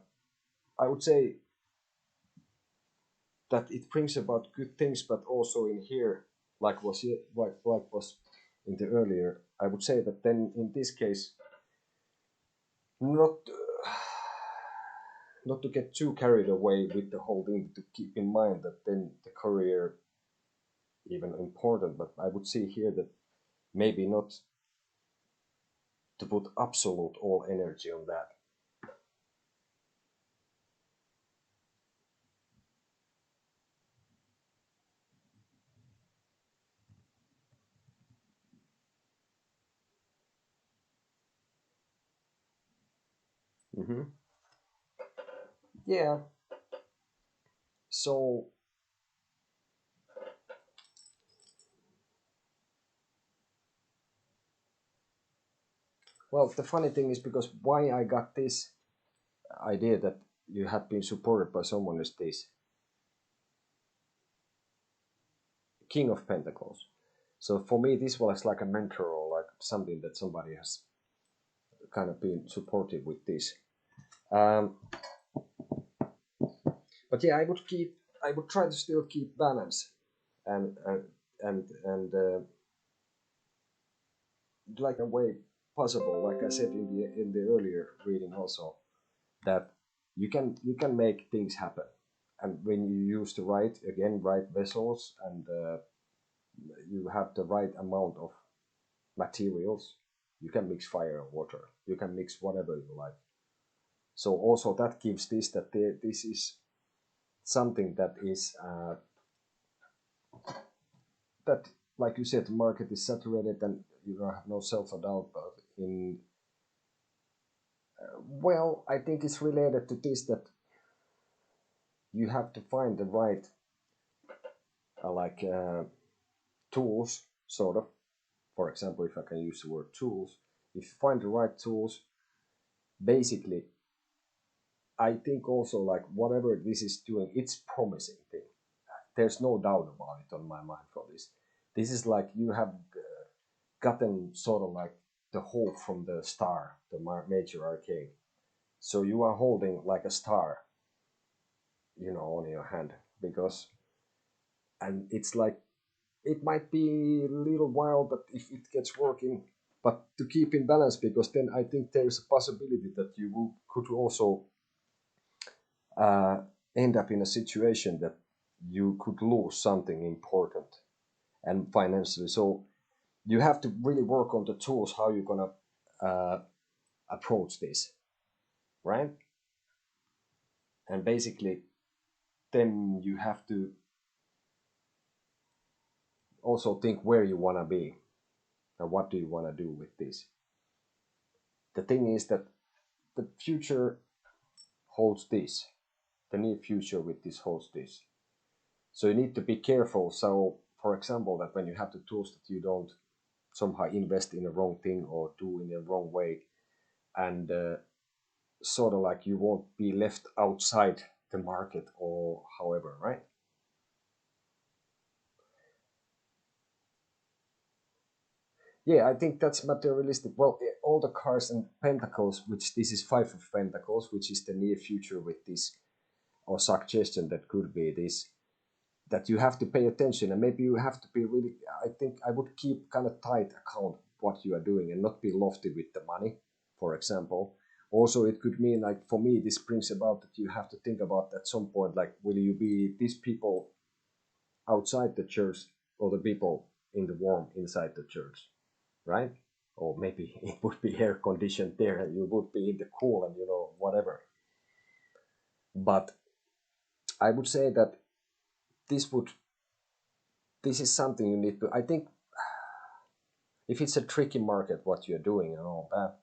I would say that it brings about good things, but also in here, like was in the earlier, I would say that then in this case, not not to get too carried away with the whole thing, to keep in mind that then the career even important, but I would say here that maybe not to put absolute all energy on that. Hmm. Yeah. So, well, the funny thing is because why I got this idea that you have been supported by someone is this King of Pentacles. So for me, this was like a mentor or like something that somebody has kind of been supportive with this. Um, but yeah, I would try to still keep balance and like a way. possible, like I said in the earlier reading also, that you can make things happen. And when you use the right vessels, and you have the right amount of materials, you can mix fire and water. You can mix whatever you like. So also that gives this is something that is that, like you said, the market is saturated and you have no self-doubt. But in well, I think it's related to this, that you have to find the right like tools, sort of. For example, if I can use the word tools, if you find the right tools, basically, I think also like whatever this is doing, it's promising thing. There's no doubt about it on my mind for this. This is like you have gotten sort of like the hope from the star, the major arcane. So you are holding like a star, on your hand, because, and it's like, it might be a little while, but if it gets working, but to keep in balance, because then I think there is a possibility that could also uh, end up in a situation that you could lose something important and financially. So you have to really work on the tools, how you're gonna approach this, right? And basically, then you have to also think where you want to be and what do you want to do with this. The thing is that the future holds this, the near future with this holds this. So you need to be careful. So, for example, that when you have the tools, that you don't somehow invest in the wrong thing or do in the wrong way, and sort of like you won't be left outside the market or however, right? Yeah, I think that's materialistic. Well, all the cards and pentacles, which this is five of pentacles, which is the near future with this, or suggestion that could be this, that you have to pay attention, and maybe you have to be really, I think I would keep kind of tight account what you are doing and not be lofty with the money, for example. Also, it could mean, like, for me, this brings about that you have to think about at some point, like, will you be these people outside the church or the people in the warm inside the church, right? Or maybe it would be air conditioned there and you would be in the cool, and whatever. But I would say that this would this is something you need to, I think, if it's a tricky market what you're doing and all that,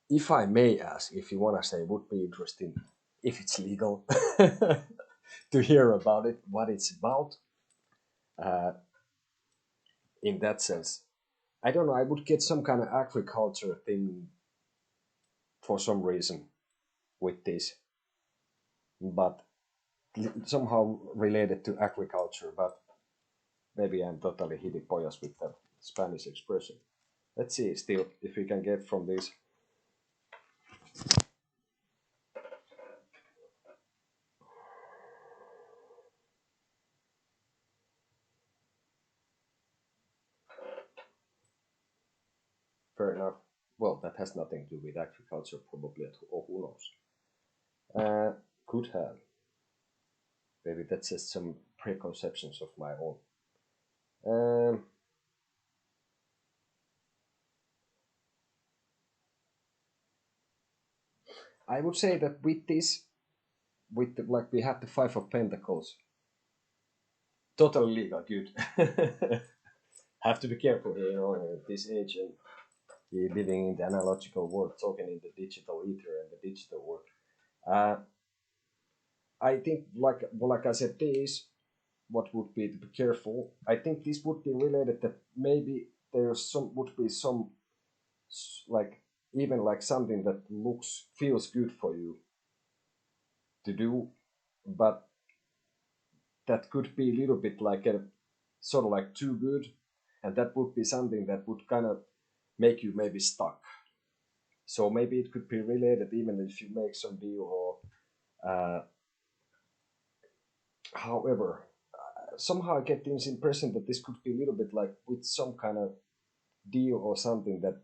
if I may ask, if you want to say, would be interesting, if it's legal, to hear about it, what it's about, uh, in that sense. I don't know, I would get some kind of agriculture thing for some reason with this, but somehow related to agriculture, but maybe I'm totally hidipoyas with that Spanish expression. Let's see still if we can get from this. Fair enough. Well, that has nothing to do with agriculture, probably, or who knows. Could have. Maybe that's just some preconceptions of my own. Um, I would say that with this, like we have the Five of Pentacles, totally legal, good. Have to be careful, at this age, and we're living in the analogical world, talking in the digital ether and the digital world. Uh, I think, like I said, this what would be to be careful. I think this would be related that maybe there's some would be some, like, even like something that feels good for you to do, but that could be a little bit like a sort of like too good, and that would be something that would kind of make you maybe stuck. So maybe it could be related, even if you make some deal, or however. Somehow I get this impression that this could be a little bit like with some kind of deal or something, that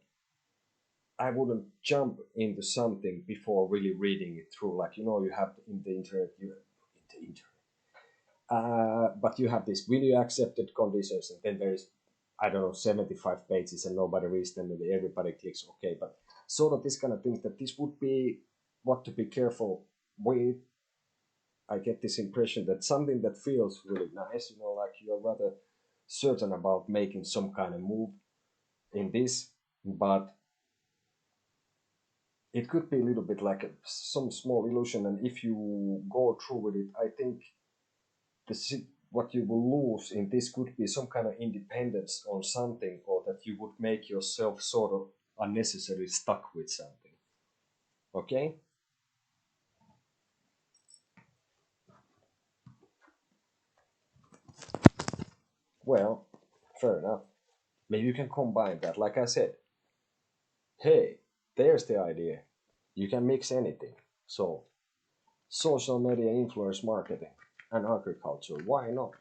I wouldn't jump into something before really reading it through. Like, you have in the internet, but you have this video accepted conditions, and then there's, I don't know, 75 pages, and nobody reads them, and everybody clicks OK. But sort of this kind of things, that this would be what to be careful with. I get this impression that something that feels really nice, like you're rather certain about making some kind of move in this, but it could be a little bit like some small illusion, and if you go through with it, I think what you will lose in this could be some kind of independence on something, or that you would make yourself sort of unnecessarily stuck with something. Okay? Well, fair enough. Maybe you can combine that. Like I said, hey, there's the idea. You can mix anything. So, social media influence marketing and agriculture, why not?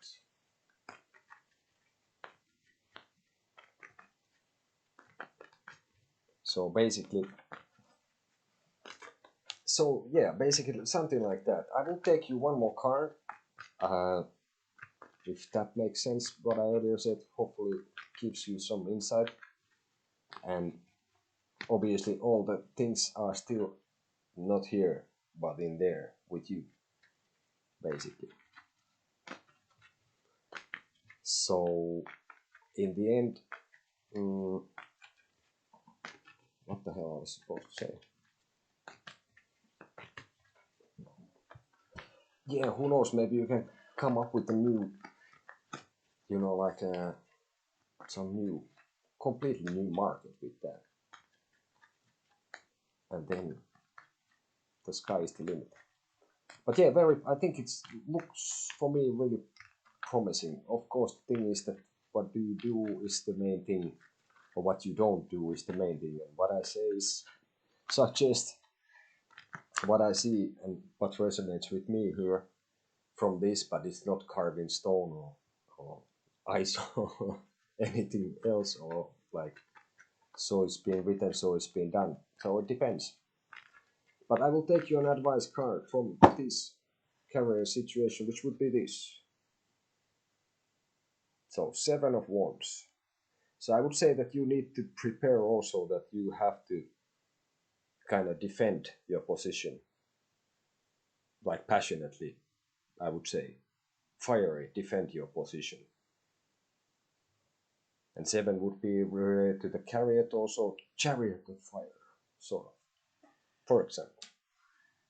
So basically, basically something like that. I will take you one more card. If that makes sense, what I earlier said, hopefully gives you some insight. And obviously all the things are still not here, but in there with you, basically. So in the end, what the hell I was supposed to say? Yeah, who knows, maybe you can come up with a new, like some new, completely new market with that. And then the sky is the limit. But yeah, I think it looks for me really promising. Of course, the thing is that what do you do is the main thing, or what you don't do is the main thing. And what I say is suggest what I see and what resonates with me here from this, but it's not carved in stone or ice or anything else, or like, so it's been written, so it's been done. So it depends. But I will take you an advice card from this career situation, which would be this. So 7 of Wands. So I would say that you need to prepare also that you have to kind of defend your position, like passionately, I would say. Fiery, defend your position. And 7 would be related to the chariot, also chariot of fire, sort of, for example.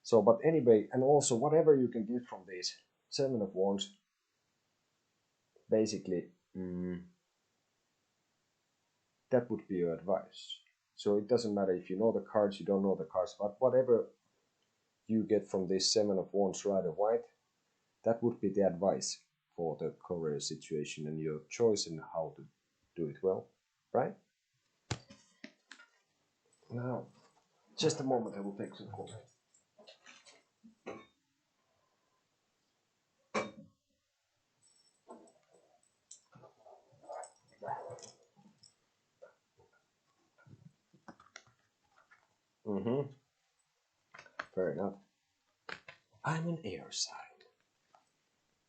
So, but anyway, and also whatever you can get from this 7 of Wands, basically, that would be your advice. So it doesn't matter if you know the cards, you don't know the cards, but whatever you get from this 7 of Wands, red or white, that would be the advice for the career situation and your choice in how to do it well, right? Now, just a moment, I will take some coffee. Fair enough. I'm an air sign.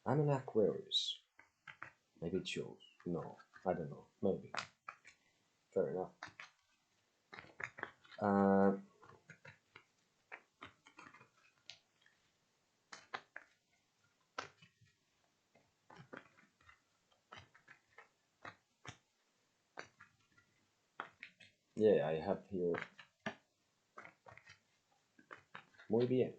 I'm an Aquarius. Maybe it shows. No, I don't know. Maybe. Fair enough. Yeah, I have here. Muy bien.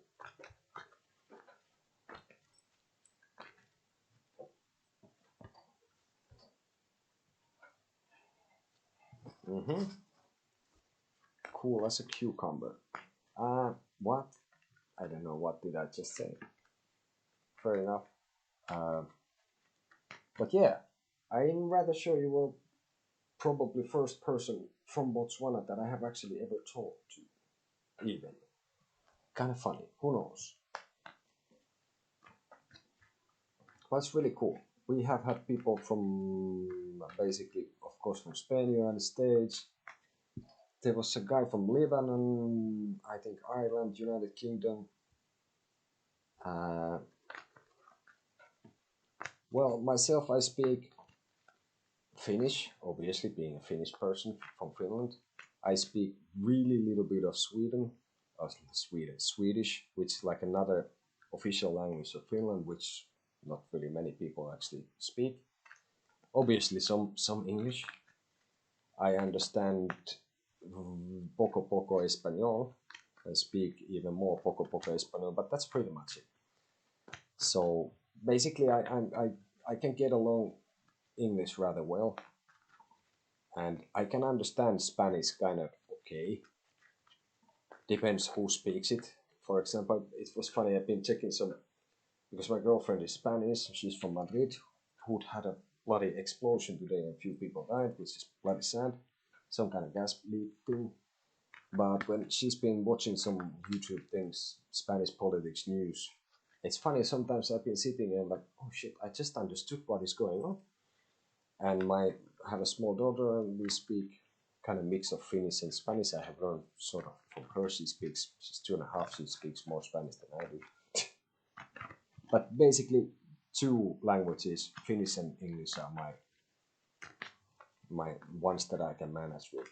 Cool as a cucumber. What? I don't know. What did I just say? Fair enough. But yeah, I'm rather sure you were probably first person from Botswana that I have actually ever talked to. Even. Kind of funny. Who knows? But it's really cool. We have had people from basically, of course, from Spain, United States, there was a guy from Lebanon, I think Ireland, United Kingdom. Well, myself, I speak Finnish, obviously being a Finnish person from Finland. I speak really little bit of Swedish, which is like another official language of Finland, which not really many people actually speak. Obviously, some English. I understand poco poco español. I speak even more poco poco español, but that's pretty much it. So basically, I can get along English rather well, and I can understand Spanish kind of okay. Depends who speaks it. For example, it was funny. I've been checking some because my girlfriend is Spanish. She's from Madrid. Who'd had a bloody explosion today and a few people died, which is bloody sad. Some kind of gas leak thing. But when she's been watching some YouTube things, Spanish politics news, it's funny. Sometimes I've been sitting and like, oh shit, I just understood what is going on. And I have a small daughter, and we speak kind of mix of Finnish and Spanish. I have learned sort of from her. She's 2.5. She speaks more Spanish than I do. But basically, two languages, Finnish and English, are my ones that I can manage with.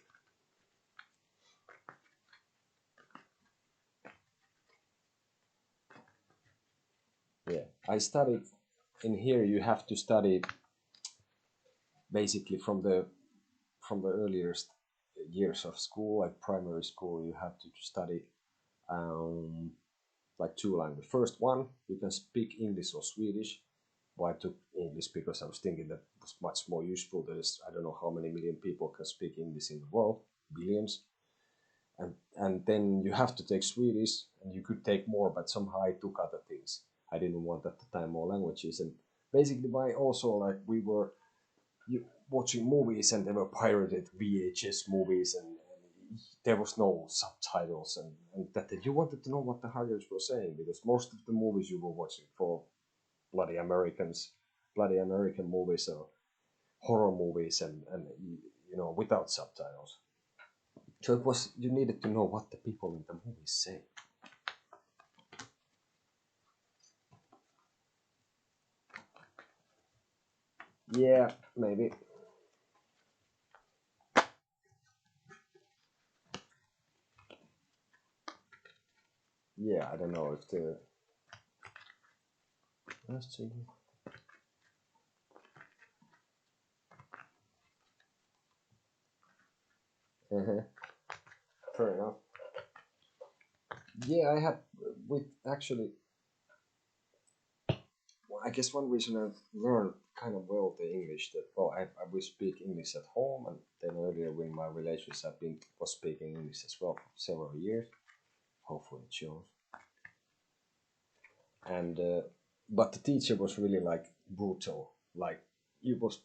Yeah, I studied in here. You have to study basically from the earliest years of school, like primary school. You have to study like two languages. First one, you can speak English or Swedish. Well, I took English because I was thinking that it was much more useful. There's I don't know how many million people can speak English in the world, billions. And then you have to take Swedish, and you could take more, but somehow I took other things. I didn't want at the time more languages, and basically by also like we were watching movies, and they were pirated VHS movies, and there was no subtitles, and that you wanted to know what the hackers were saying, because most of the movies you were watching for bloody American movies or horror movies, and without subtitles. So it was you needed to know what the people in the movies say. Yeah, maybe. Yeah, I don't know if the. Let's see. Fair enough. Yeah, I had with actually. I guess one reason I've learned kind of well the English that I will speak English at home, and then earlier with my relations was speaking English as well for several years. Hopefully it shows. And but the teacher was really like brutal, like you was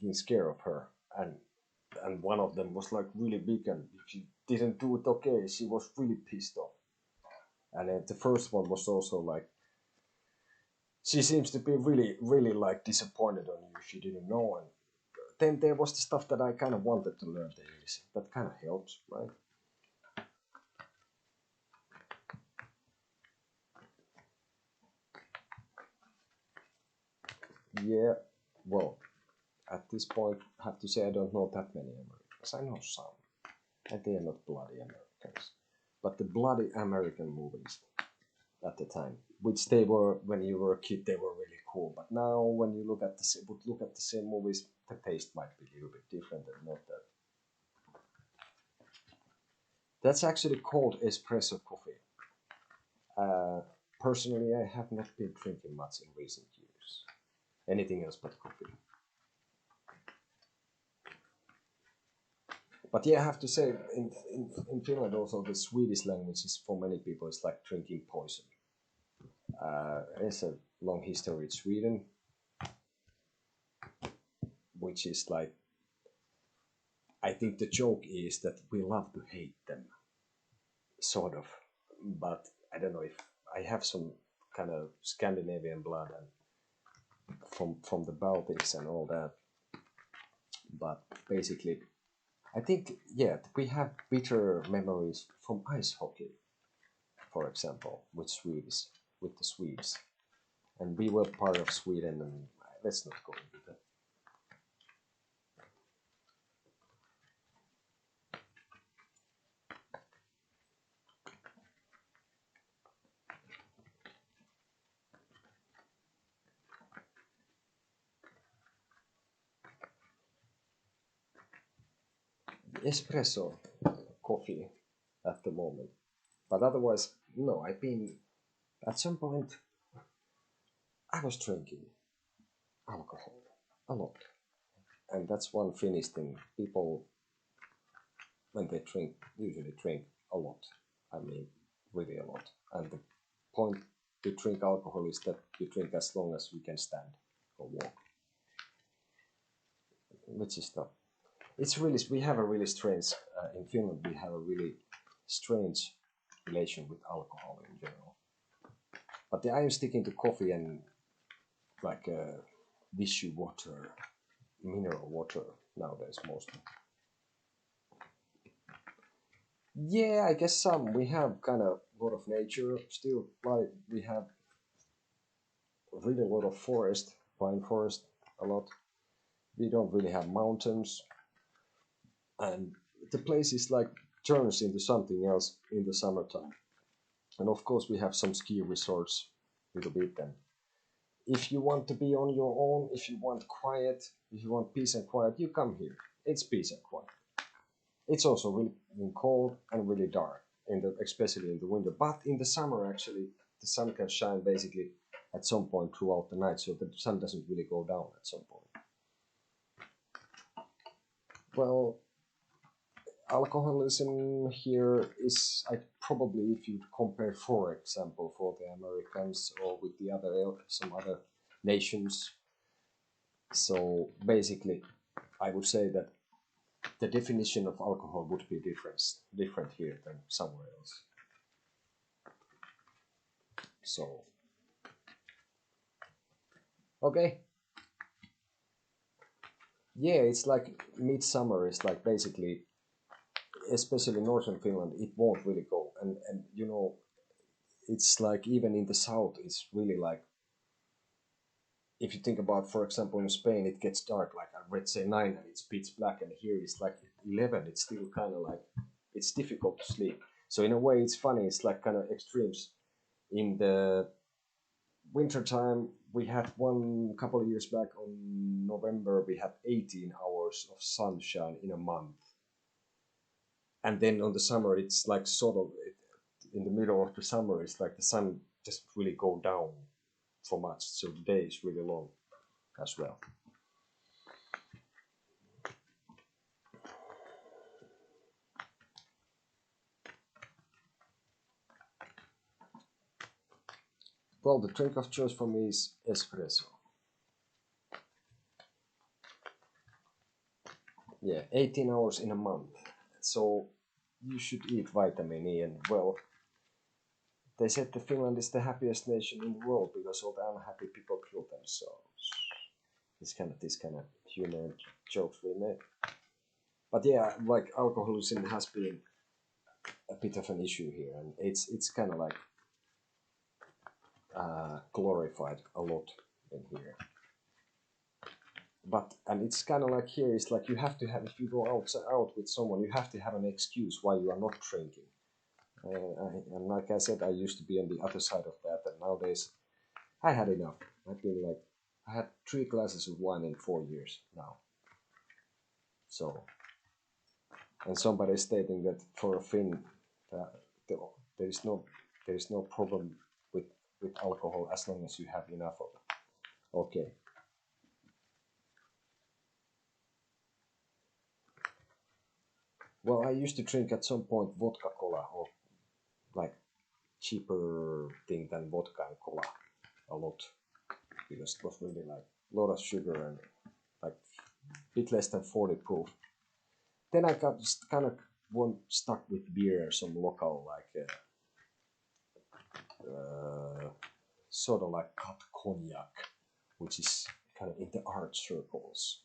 being scared of her, and one of them was like really big, and if she didn't do it okay, she was really pissed off. And the first one was also like she seems to be really really like disappointed on you. She didn't know, and then there was the stuff that I kind of wanted to learn the English. That kind of helps, right? Yeah. Well, at this point, I have to say I don't know that many Americans. I know some, and they are not bloody Americans, but the bloody American movies at the time, which they were when you were a kid, they were really cool. But now, when you look at the same movies, the taste might be a little bit different and not that. That's actually called espresso coffee. Uh, Personally, I have not been drinking much in recent years. Anything else but coffee. But yeah, I have to say, in Finland also the Swedish language is for many people it's like drinking poison. There's a long history with Sweden, which is like, I think the joke is that we love to hate them, sort of. But I don't know if I have some kind of Scandinavian blood and from the Baltics and all that. But basically, I think, yeah, we have bitter memories from ice hockey, for example, with the Swedes. And we were part of Sweden, and let's not go into that. Espresso coffee at the moment. But otherwise, no, I've been, at some point, I was drinking alcohol a lot. And that's one Finnish thing. People, when they drink, usually drink a lot. I mean, really a lot. And the point to drink alcohol is that you drink as long as you can stand or walk. Which is not. It's really, we have a really strange, in Finland, we have a really strange relation with alcohol in general. But I am sticking to coffee and like Vichy water, mineral water nowadays mostly. Yeah, I guess some. We have kind of a lot of nature still. Like we have really a lot of forest, pine forest, a lot. We don't really have mountains, and the place is like turns into something else in the summertime. And of course, we have some ski resorts, a little bit. And if you want to be on your own, if you want quiet, if you want peace and quiet, you come here. It's peace and quiet. It's also really cold and really dark, especially in the winter. But in the summer, actually, the sun can shine basically at some point throughout the night, so the sun doesn't really go down at some point. Well, alcoholism here is, I probably, if you compare, for example, for the Americans or with the other some other nations. So basically, I would say that the definition of alcohol would be different here than somewhere else. So, okay. Yeah, it's like midsummer is like basically, especially northern Finland, it won't really go. And you know, it's like even in the south, it's really like, if you think about, for example, in Spain, it gets dark like I read say 9 and it's pitch black, and here it's like 11. It's still kind of like, it's difficult to sleep. So in a way, it's funny. It's like kind of extremes. In the wintertime, we had one couple of years back on November, we had 18 hours of sunshine in a month. And then on the summer, it's like sort of in the middle of the summer, it's like the sun just really go down so much. So the day is really long as well. Well, the drink of choice for me is espresso. Yeah, 18 hours in a month. So you should eat vitamin E, and well, they said that Finland is the happiest nation in the world because all the unhappy people kill themselves. This kind of humor jokes we make. But yeah, like alcoholism has been a bit of an issue here, and it's kind of like glorified a lot in here. But and it's kind of like here, it's like you have to have, if you go out with someone, you have to have an excuse why you are not drinking. And like I said, I used to be on the other side of that, and nowadays I had enough. I've been like, I had 3 glasses of wine in 4 years now. So, and somebody stating that for a Finn, there is no problem with alcohol as long as you have enough of it. Okay. Well, I used to drink at some point vodka cola, or like cheaper thing than vodka and cola a lot, because it was really like a lot of sugar and like a bit less than 40 proof. Then I got just kind of one stuck with beer, some local like sort of like cut cognac, which is kind of in the art circles.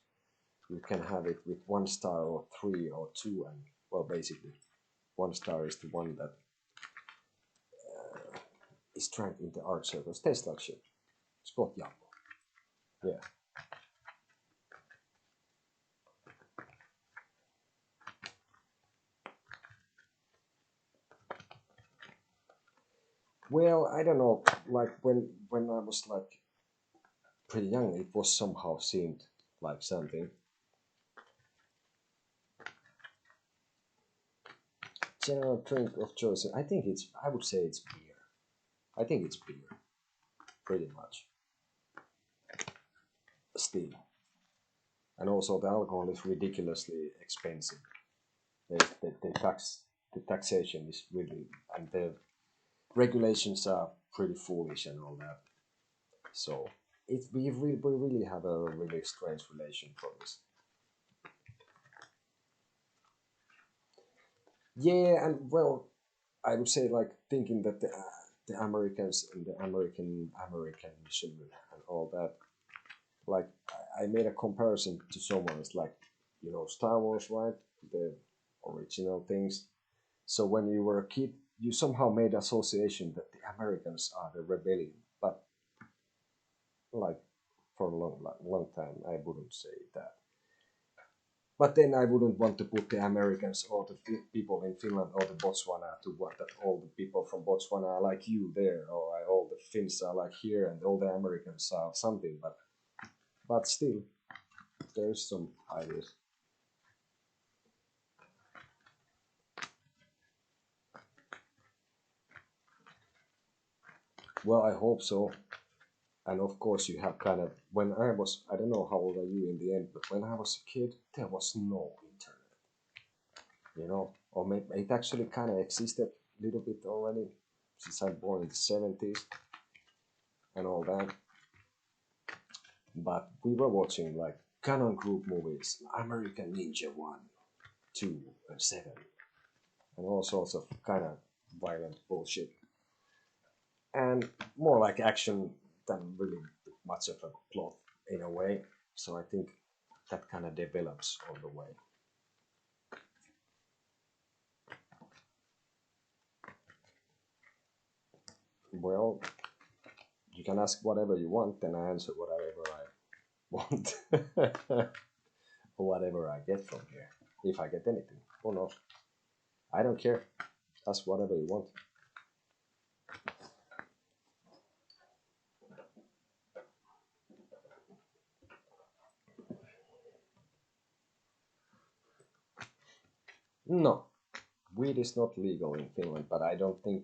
you can have it with 1 star or 3 or 2, and well, basically 1 star is the one that is trending in the art circles. Tastes like shit. Spot Jammo. Yeah. Well, I don't know. Like when I was like pretty young, it was somehow seemed like something. General drink of choice. I think it's. I would say it's beer. I think it's beer, pretty much. Still, and also the alcohol is ridiculously expensive. The taxation is really, and the regulations are pretty foolish and all that. So we really have a really strange relation for this. Yeah, and well, I would say like thinking that the Americans and the Americanism and all that. Like I made a comparison to someone. It's like Star Wars, right? The original things. So when you were a kid, you somehow made association that the Americans are the rebellion. But like for a long time, I wouldn't say that. But then I wouldn't want to put the Americans or the people in Finland or the Botswana to what that all the people from Botswana are like you there, or all the Finns are like here, and all the Americans are something. But still, there's some ideas. Well, I hope so. And of course, you have kind of when I don't know how old are you in the end, but when I was a kid, there was no internet, or maybe it actually kind of existed a little bit already since I'm born in the 70s and all that. But we were watching like canon group movies, American Ninja 1, 2, and 7, and all sorts of kind of violent bullshit. And more like action than really much of a plot in a way. So I think that kind of develops on the way. Well, you can ask whatever you want, and I answer whatever I want, or whatever I get from here, if I get anything. Who knows? I don't care. Ask whatever you want. No, weed is not legal in Finland, but I don't think.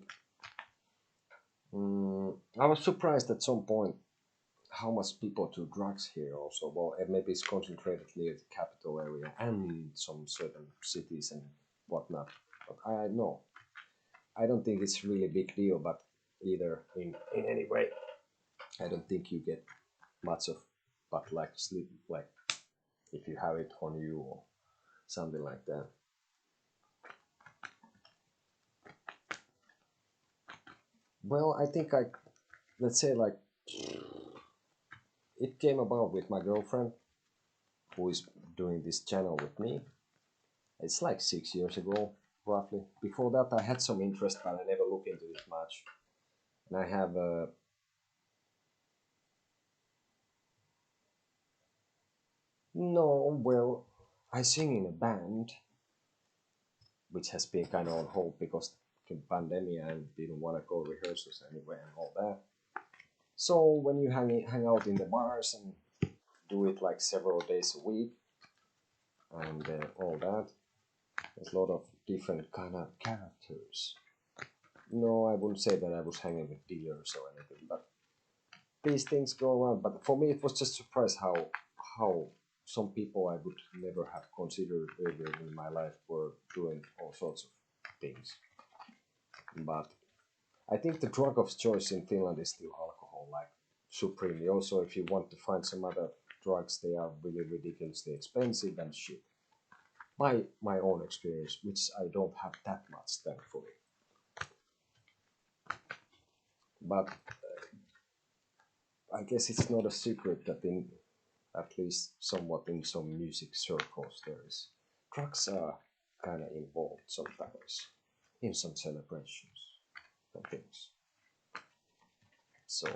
I was surprised at some point how much people do drugs here also. Well, maybe it's concentrated near the capital area and some certain cities and whatnot. But I know. I don't think it's really big deal, but either in any way. I don't think you get much of, but like sleep, like if you have it on you or something like that. Well, I think let's say like it came about with my girlfriend who is doing this channel with me. It's like 6 years ago, roughly. Before that, I had some interest, but I never looked into it much. And I have no, well, I sing in a band, which has been kind of on hold because of the pandemic and didn't want to go rehearsals anyway and all that. So when you hang out in the bars and do it like several days a week and all that, there's a lot of different kind of characters. No, I wouldn't say that I was hanging with dealers or anything, but these things go around. But for me, it was just surprise how some people I would never have considered ever in my life were doing all sorts of things. But I think the drug of choice in Finland is still alcohol, like supremely. Also, if you want to find some other drugs, they are really ridiculously expensive and shit. My own experience, which I don't have that much, thankfully. But I guess it's not a secret that in At least somewhat in some music circles, drugs are kind of involved sometimes in some celebrations and things. So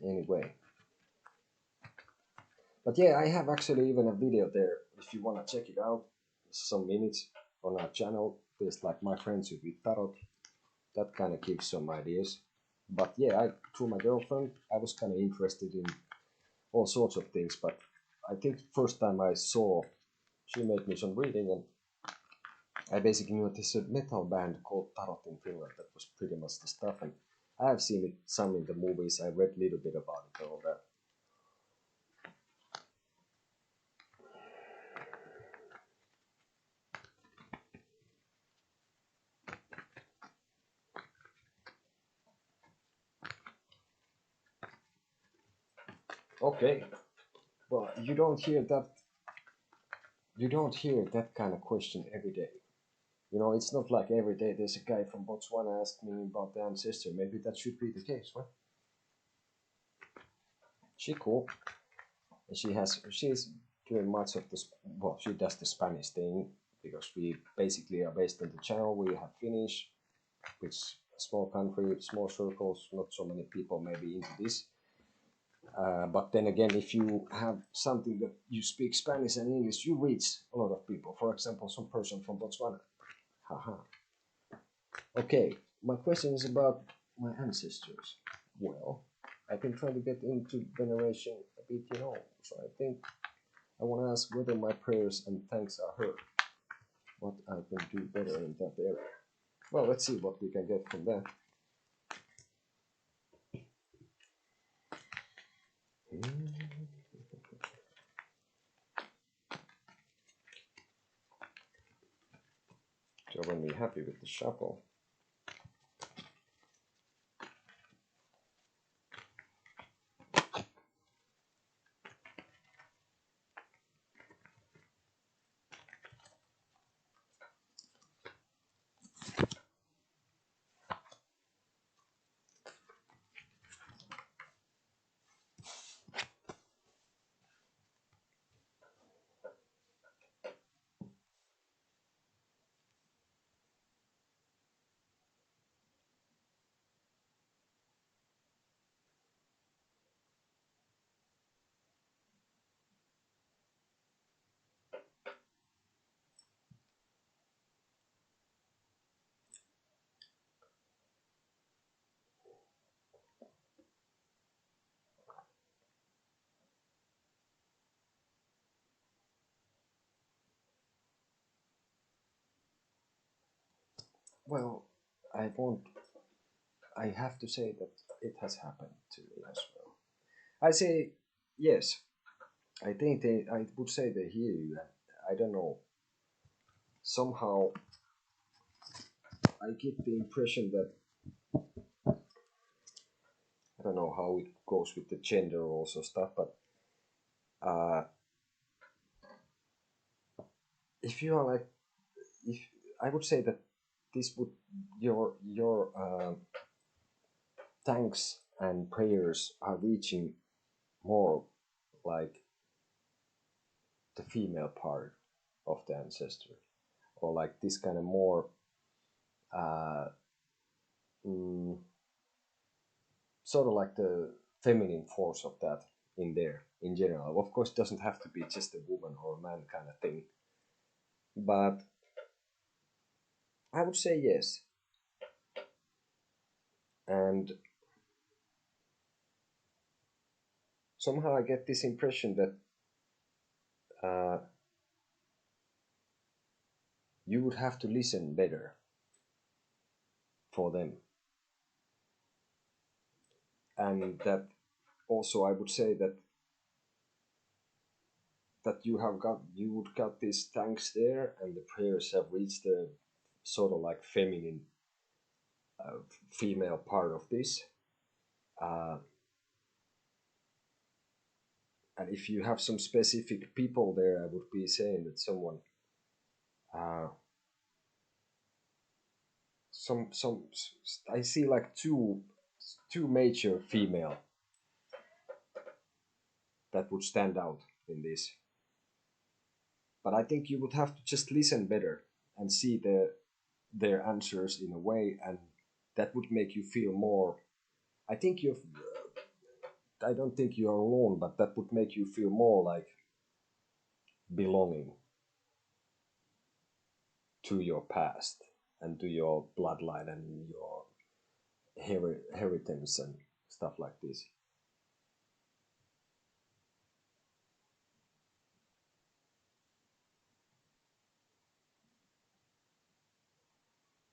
anyway, but yeah, I have actually even a video there if you want to check it out. Some minutes on our channel. There's like my friends who with tarot. That kind of gives some ideas. But yeah, through my girlfriend, I was kind of interested in all sorts of things. But I think first time I saw, she made me some reading, and I basically knew there's a metal band called Tarot in Finland that was pretty much the stuff. And I have seen it some in the movies. I read a little bit about it and all that. Okay, well, you don't hear that kind of question every day. You know, it's not like every day there's a guy from Botswana asking me about the ancestor. Maybe that should be the case, right? She cool. And she's doing much of this. Well, she does the Spanish thing because we basically are based on the channel. We have Finnish, which a small country, small circles, not so many people maybe into this. But then again, if you have something that you speak Spanish and English, you reach a lot of people. For example, some person from Botswana. Haha. Okay, my question is about my ancestors. Well, I've been trying to get into veneration a bit, so I think I want to ask whether my prayers and thanks are heard. What I can do better in that area. Well, let's see what we can get from that. So when we're happy with the shuffle. Well, I won't. I have to say that it has happened to me as well. I say yes. I think I would say they hear you, and I don't know. Somehow, I get the impression that I don't know how it goes with the gender also stuff, but uh, if you are like, if I would say that this would your thanks and prayers are reaching more like the female part of the ancestor, or like this kind of more uh, mm, sort of like the feminine force of that in there in general. Of course, it doesn't have to be just a woman or a man kind of thing, but I would say yes. And somehow I get this impression that uh, you would have to listen better for them, and that also I would say that you would got these thanks there, and the prayers have reached the sort of like feminine female part of this. Uh, and if you have some specific people there, I would be saying that someone, uh, some I see like two major female that would stand out in this. But I think you would have to just listen better and see their answers in a way, and that would make you feel more. I think you've. I don't think you're alone, but that would make you feel more like belonging to your past and to your bloodline and your inheritance and stuff like this.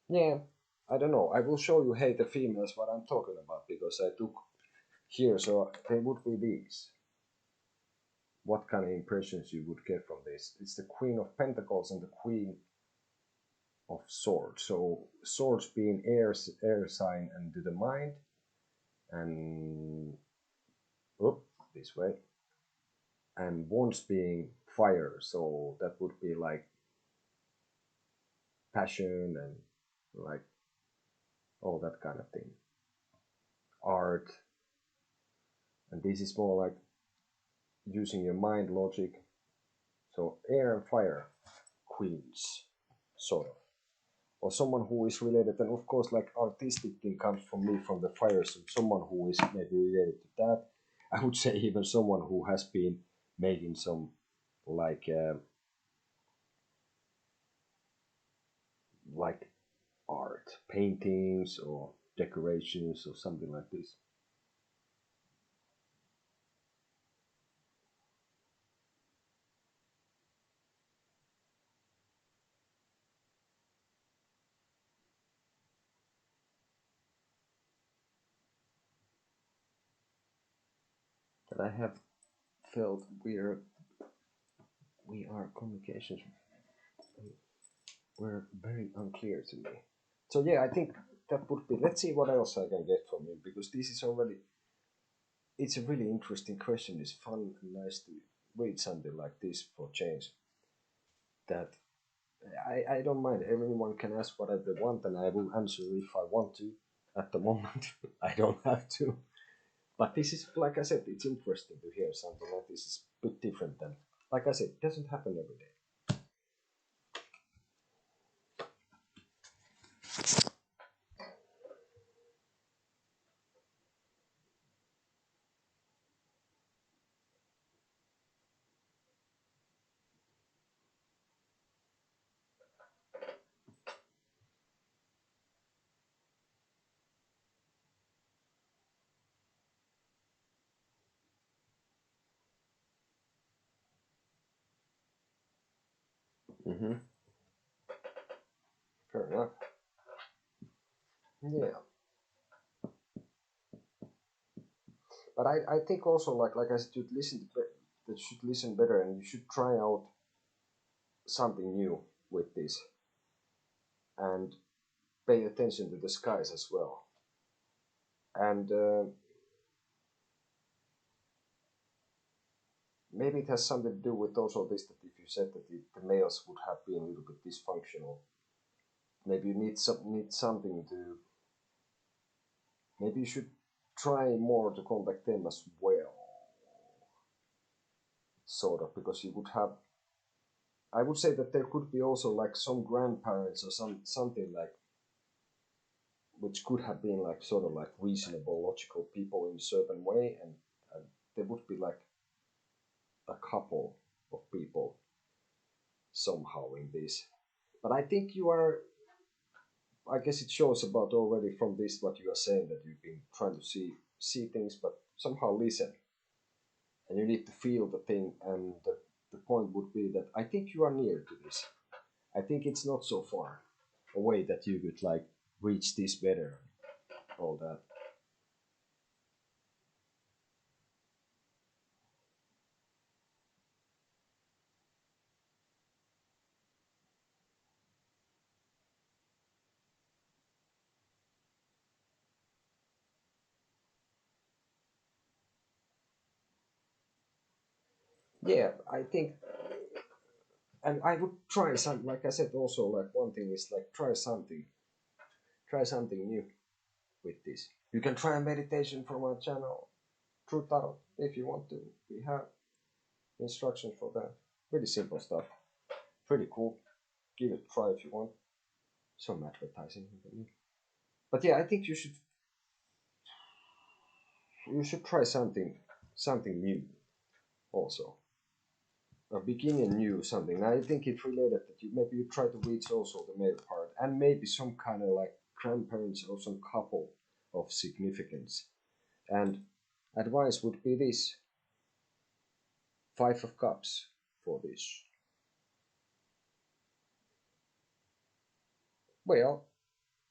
Yeah, I don't know. I will show you, hey, the females, what I'm talking about, because I took here, so they would be these. What kind of impressions you would get from this? It's the Queen of Pentacles and the Queen of Swords. So Swords being air sign and to the mind, and this way, and Wands being fire. So that would be like passion and like all that kind of thing. Art, and this is more like using your mind, logic. So air and fire queens, sort of. Or someone who is related, and of course, like artistic thing comes from me from the fire, so someone who is maybe related to that. I would say even someone who has been making some like art, paintings or decorations or something like this. That I have felt we are communications were very unclear to me. So yeah, I think that would be. Let's see what else I can get from you, because this is already. It's a really interesting question. It's fun and nice to read something like this for change. That I don't mind. Everyone can ask what they want, and I will answer if I want to. At the moment, I don't have to. But this is, like I said, it's interesting to hear something like this. Is a bit different than, like I said, it doesn't happen every day. Mm-hmm. Fair enough. Yeah, but I think also like I said, that should listen better, and you should try out something new with this, and pay attention to the skies as well. And maybe it has something to do with also this, that if you said that the males would have been a little bit dysfunctional, maybe you need something to. Maybe you should try more to contact them as well, sort of, because you would have. I would say that there could be also like some grandparents or something like, which could have been like sort of like reasonable, logical people in a certain way, and there would be like a couple of people somehow in this. But I think you are. I guess it shows about already from this what you are saying, that you've been trying to see things, but somehow listen, and you need to feel the thing. And the point would be that I think you are near to this. I think it's not so far away that you could like reach this better, all that. Yeah, I think, and I would try some. Like I said, also like one thing is like try something new with this. You can try a meditation from our channel, True Tarot. if you want to. We have instructions for that. Pretty simple stuff. Pretty cool. Give it a try if you want. Some advertising. But yeah, I think you should try something new also. Beginning new something. I think it's related that you try to reach also the male part and maybe some kind of like grandparents or some couple of significance. And advice would be this: Five of Cups for this. Well,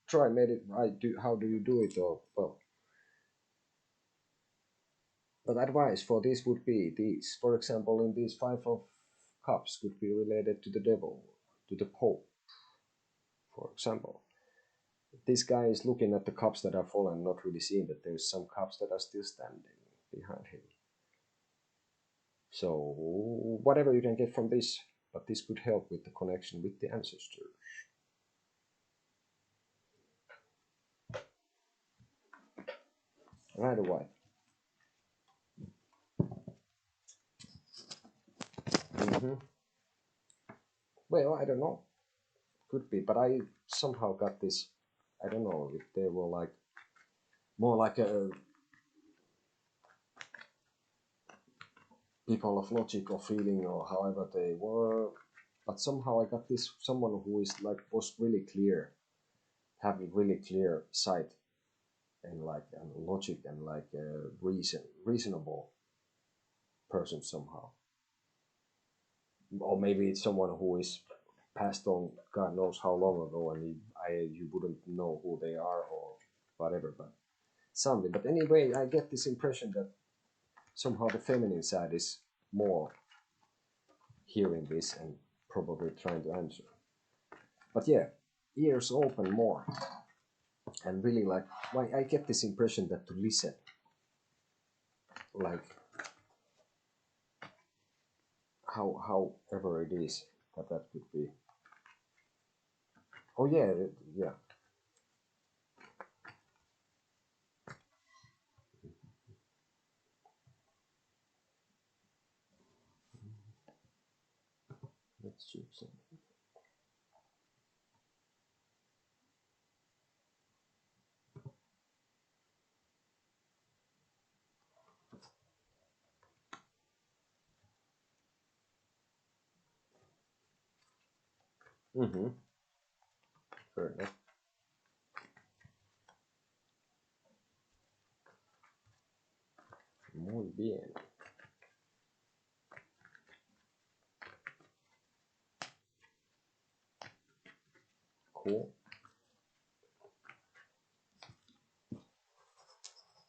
try medit. I do. How do you do it? Or well, but advice for this would be this. For example, in these Five of Cups could be related to the devil, to the Pope, for example. This guy is looking at the cups that are fallen, not really seeing that there's some cups that are still standing behind him. So whatever you can get from this, but this could help with the connection with the ancestors. Right away. Mm-hmm. Well, I don't know. Could be, but I somehow got this. I don't know if they were like more like a people of logic or feeling or however they were, but somehow I got this someone who is like was really clear, having really clear sight and like and logic and like reasonable person somehow, or maybe it's someone who is passed on God knows how long ago and you wouldn't know who they are or whatever, but something. But anyway, I get this impression that somehow the feminine side is more hearing this and probably trying to answer. But yeah, ears open more and really like why I get this impression that to listen, like however it is that could be. Oh yeah, yeah. Let's choose some. Mm-hmm. Fair enough. Muy bien. Cool.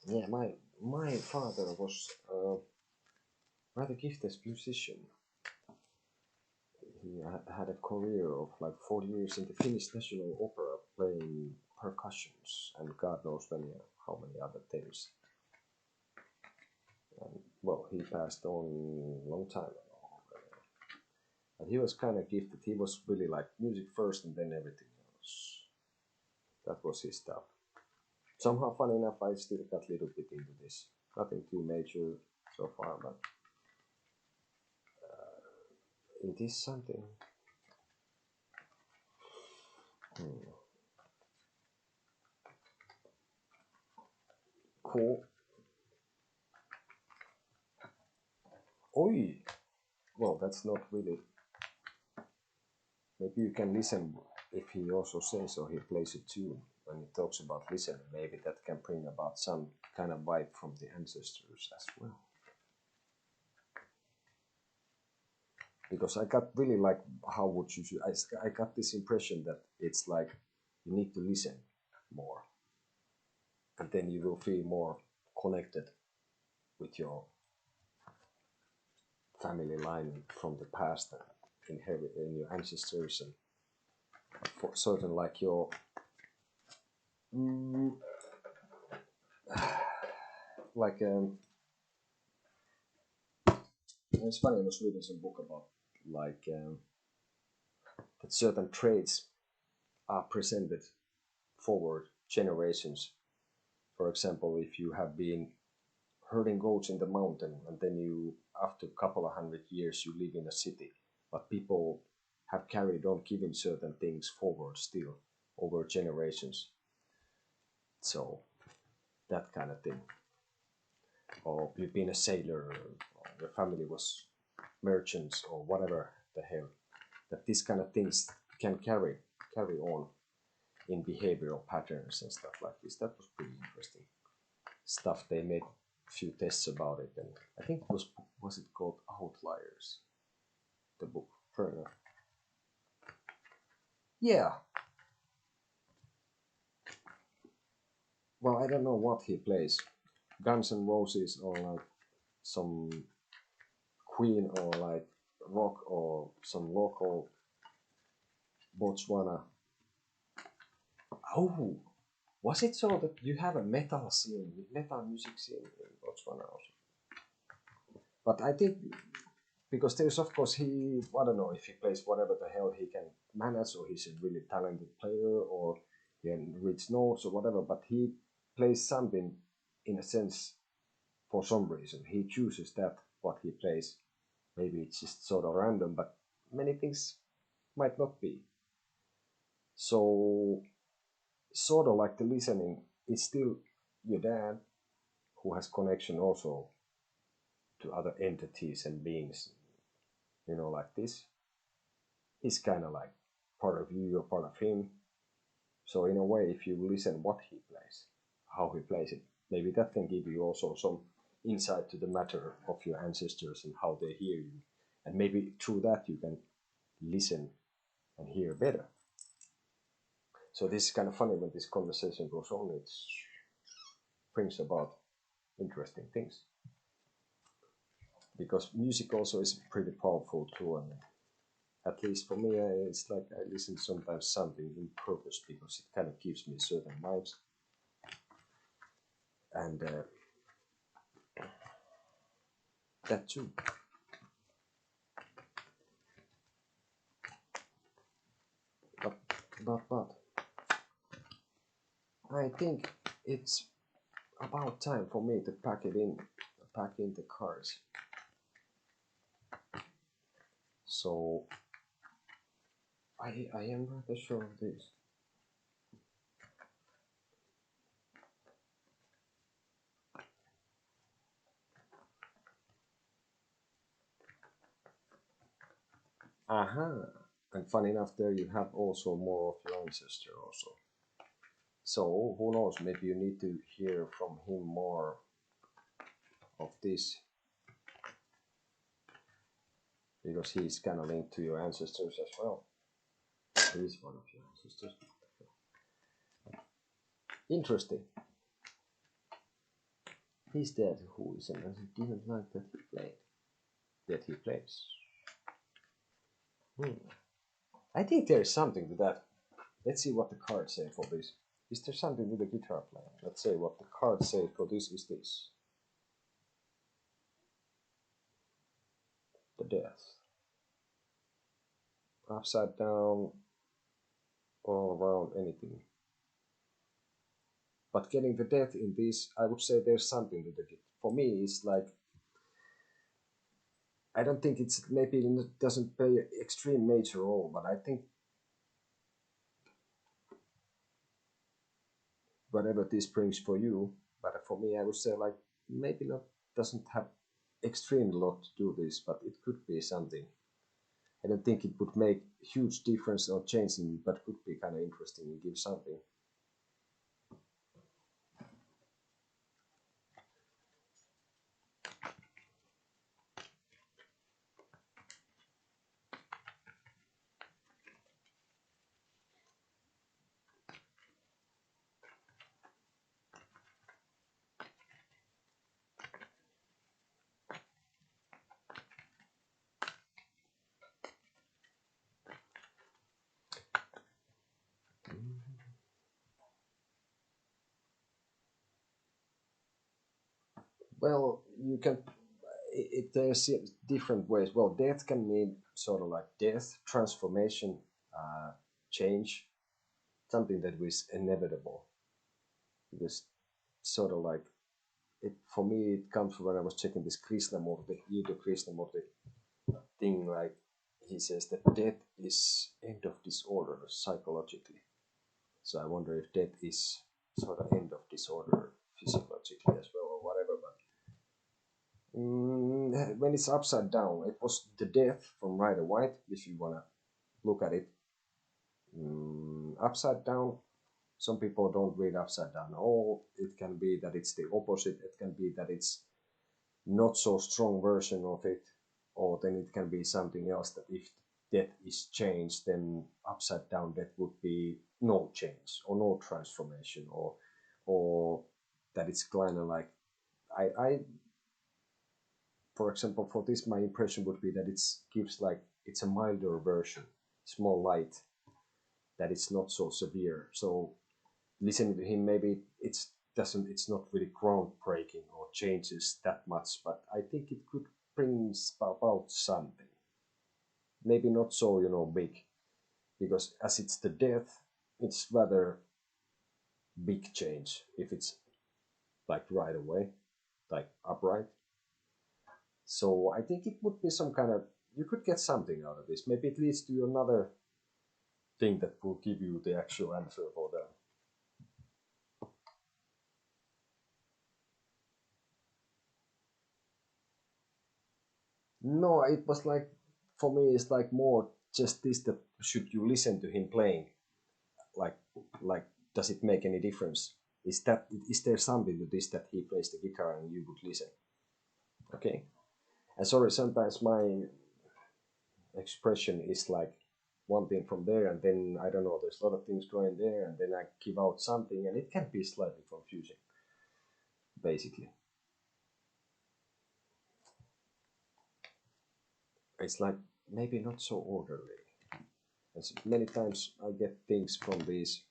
Yeah, my father was rather gifted musician. He had a career of like 40 years in the Finnish National Opera playing percussions and God knows how many other things. And well, he passed on a long time ago. But he was kind of gifted. He was really like music first and then everything else. That was his stuff. Somehow, funny enough, I still got a little bit into this. Nothing too major so far, but it is something. Hmm. Cool. Oi! Well, that's not really. Maybe you can listen if he also says or he plays a tune when he talks about listening. Maybe that can bring about some kind of vibe from the ancestors as well. Because I got really like, how would you? I got this impression that it's like you need to listen more, and then you will feel more connected with your family line from the past and in your ancestors and for certain like your mm, like it's funny. I was reading some book about like that certain traits are presented forward generations. For example, if you have been herding goats in the mountain, and then you, after a couple of 100 years, you live in a city. But people have carried on giving certain things forward still over generations. So that kind of thing. Or you've been a sailor, or your family was merchants, or whatever the hell. That these kind of things can carry on in behavioral patterns and stuff like this. That was pretty interesting stuff. They made a few tests about it, and I think was it called Outliers, the book. Fair enough. Yeah. Well, I don't know what he plays. Guns N' Roses, or like some Queen, or like rock, or some local Botswana. Oh, was it so that you have a metal scene, metal music scene in Botswana also? But I think because there's of course I don't know if he plays whatever the hell he can manage, or he's a really talented player, or he can reach notes or whatever, but he plays something in a sense for some reason. He chooses that what he plays. Maybe it's just sort of random, but many things might not be. So sort of like the listening is still your dad who has connection also to other entities and beings, like this. He's kind of like part of you, you're part of him. So in a way, if you listen what he plays, how he plays it, maybe that can give you also some insight to the matter of your ancestors and how they hear you. And maybe through that you can listen and hear better. So this is kind of funny when this conversation goes on, it brings about interesting things. Because music also is pretty powerful too, and at least for me, it's like I listen sometimes something in purpose because it kind of gives me certain vibes. And that too. But, I think it's about time for me to pack in the cards. So I am rather sure of this. Aha! And fun enough, there you have also more of your ancestor also. So who knows? Maybe you need to hear from him more of this, because he's kind of linked to your ancestors as well. He's one of your ancestors. Interesting. He's dead. Who is, and he didn't like that he played. That he plays. I think there is something to that. Let's see what the cards say for this. Is there something with the guitar playing? Let's say what the cards say for this is this. The death. Upside down, all around, anything. But getting the death in this, I would say there's something to the. For me, it's like, I don't think it's, maybe it doesn't play an extreme major role, but I think whatever this brings for you, but for me, I would say like maybe not, doesn't have extreme lot to do this, but it could be something. I don't think it would make huge difference or change in it, but could be kind of interesting and give something. Well, you can. There's different ways. Well, death can mean sort of like death, transformation, change, something that was inevitable. Because sort of like for me it comes when I was checking this Krishnamurti, Ido Krishnamurti thing. Like he says that death is end of disorder psychologically. So I wonder if death is sort of end of disorder physiologically as well, or whatever. But when it's upside down, it was the death from Rider White. If you wanna look at it upside down, some people don't read upside down. Or it can be that it's the opposite. It can be that it's not so strong version of it, or then it can be something else. That if death is changed, then upside down death would be no change or no transformation, or that it's kind of like I for example, for this my impression would be that it gives like it's a milder version, it's more light, that it's not so severe. So listening to him, maybe it's not really groundbreaking or changes that much, but I think it could bring about something. Maybe not so big, because as it's the death, it's rather big change if it's like right away, like upright. So I think it would be some kind of, you could get something out of this. Maybe it leads to another thing that will give you the actual answer for that. No, it was like, for me, it's like more just this, that should you listen to him playing? Like, like, does it make any difference? Is there something to this that he plays the guitar and you would listen? Okay. And sorry, sometimes my expression is like one thing from there, and then I don't know, there's a lot of things going there, and then I give out something, and it can be slightly confusing, basically. It's like maybe not so orderly. As many times I get things from these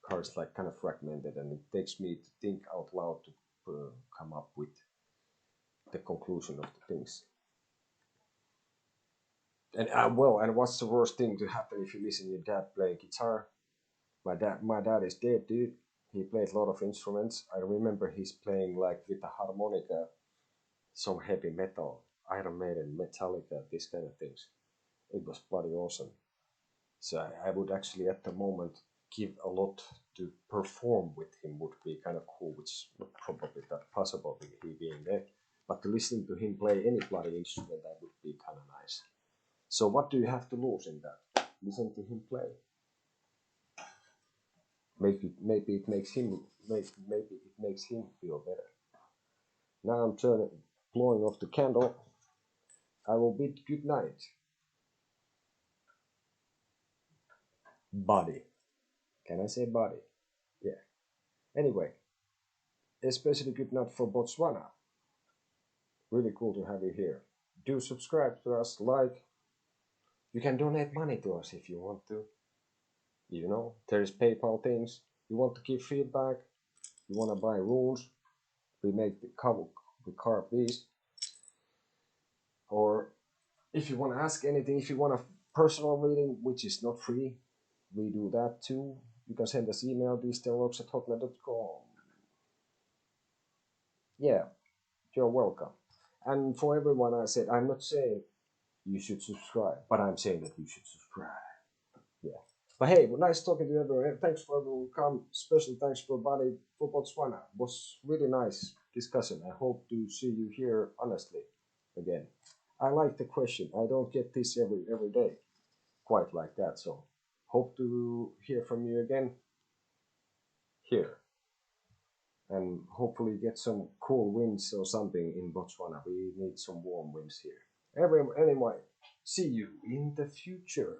cards like kind of fragmented, and it takes me to think out loud to come up with the conclusion of the things. And well, and what's the worst thing to happen if you listen to your dad playing guitar? My dad is dead, dude. He played a lot of instruments. I remember he's playing like with the harmonica, some heavy metal, Iron Maiden, Metallica, these kind of things. It was bloody awesome. So I would actually at the moment give a lot to perform with him would be kind of cool, which is not probably that possible with he being there. But to listen to him play any bloody instrument, that would be kind of nice. So what do you have to lose in that? Listen to him play. Maybe it makes him maybe it makes him feel better. Now I'm blowing off the candle. I will bid good night, buddy. Can I say buddy? Yeah. Anyway, especially good night for Botswana. Really cool to have you here. Do subscribe to us, like. You can donate money to us if you want to. There's PayPal things. You want to give feedback. You want to buy runes. We make the cover. We carve these. Or if you want to ask anything, if you want a personal reading, which is not free, we do that too. You can send us email dstonerocks@hotmail.com. Yeah, you're welcome. And for everyone, I said, I'm not saying you should subscribe, but I'm saying that you should subscribe. Yeah. But hey, well, nice talking to everyone. Thanks for everyone who come. Special thanks for Buddy for Botswana. It was really nice discussion. I hope to see you here honestly again. I like the question. I don't get this every day quite like that. So hope to hear from you again here. And hopefully get some cool winds or something in Botswana. We need some warm winds here. Anyway, see you in the future.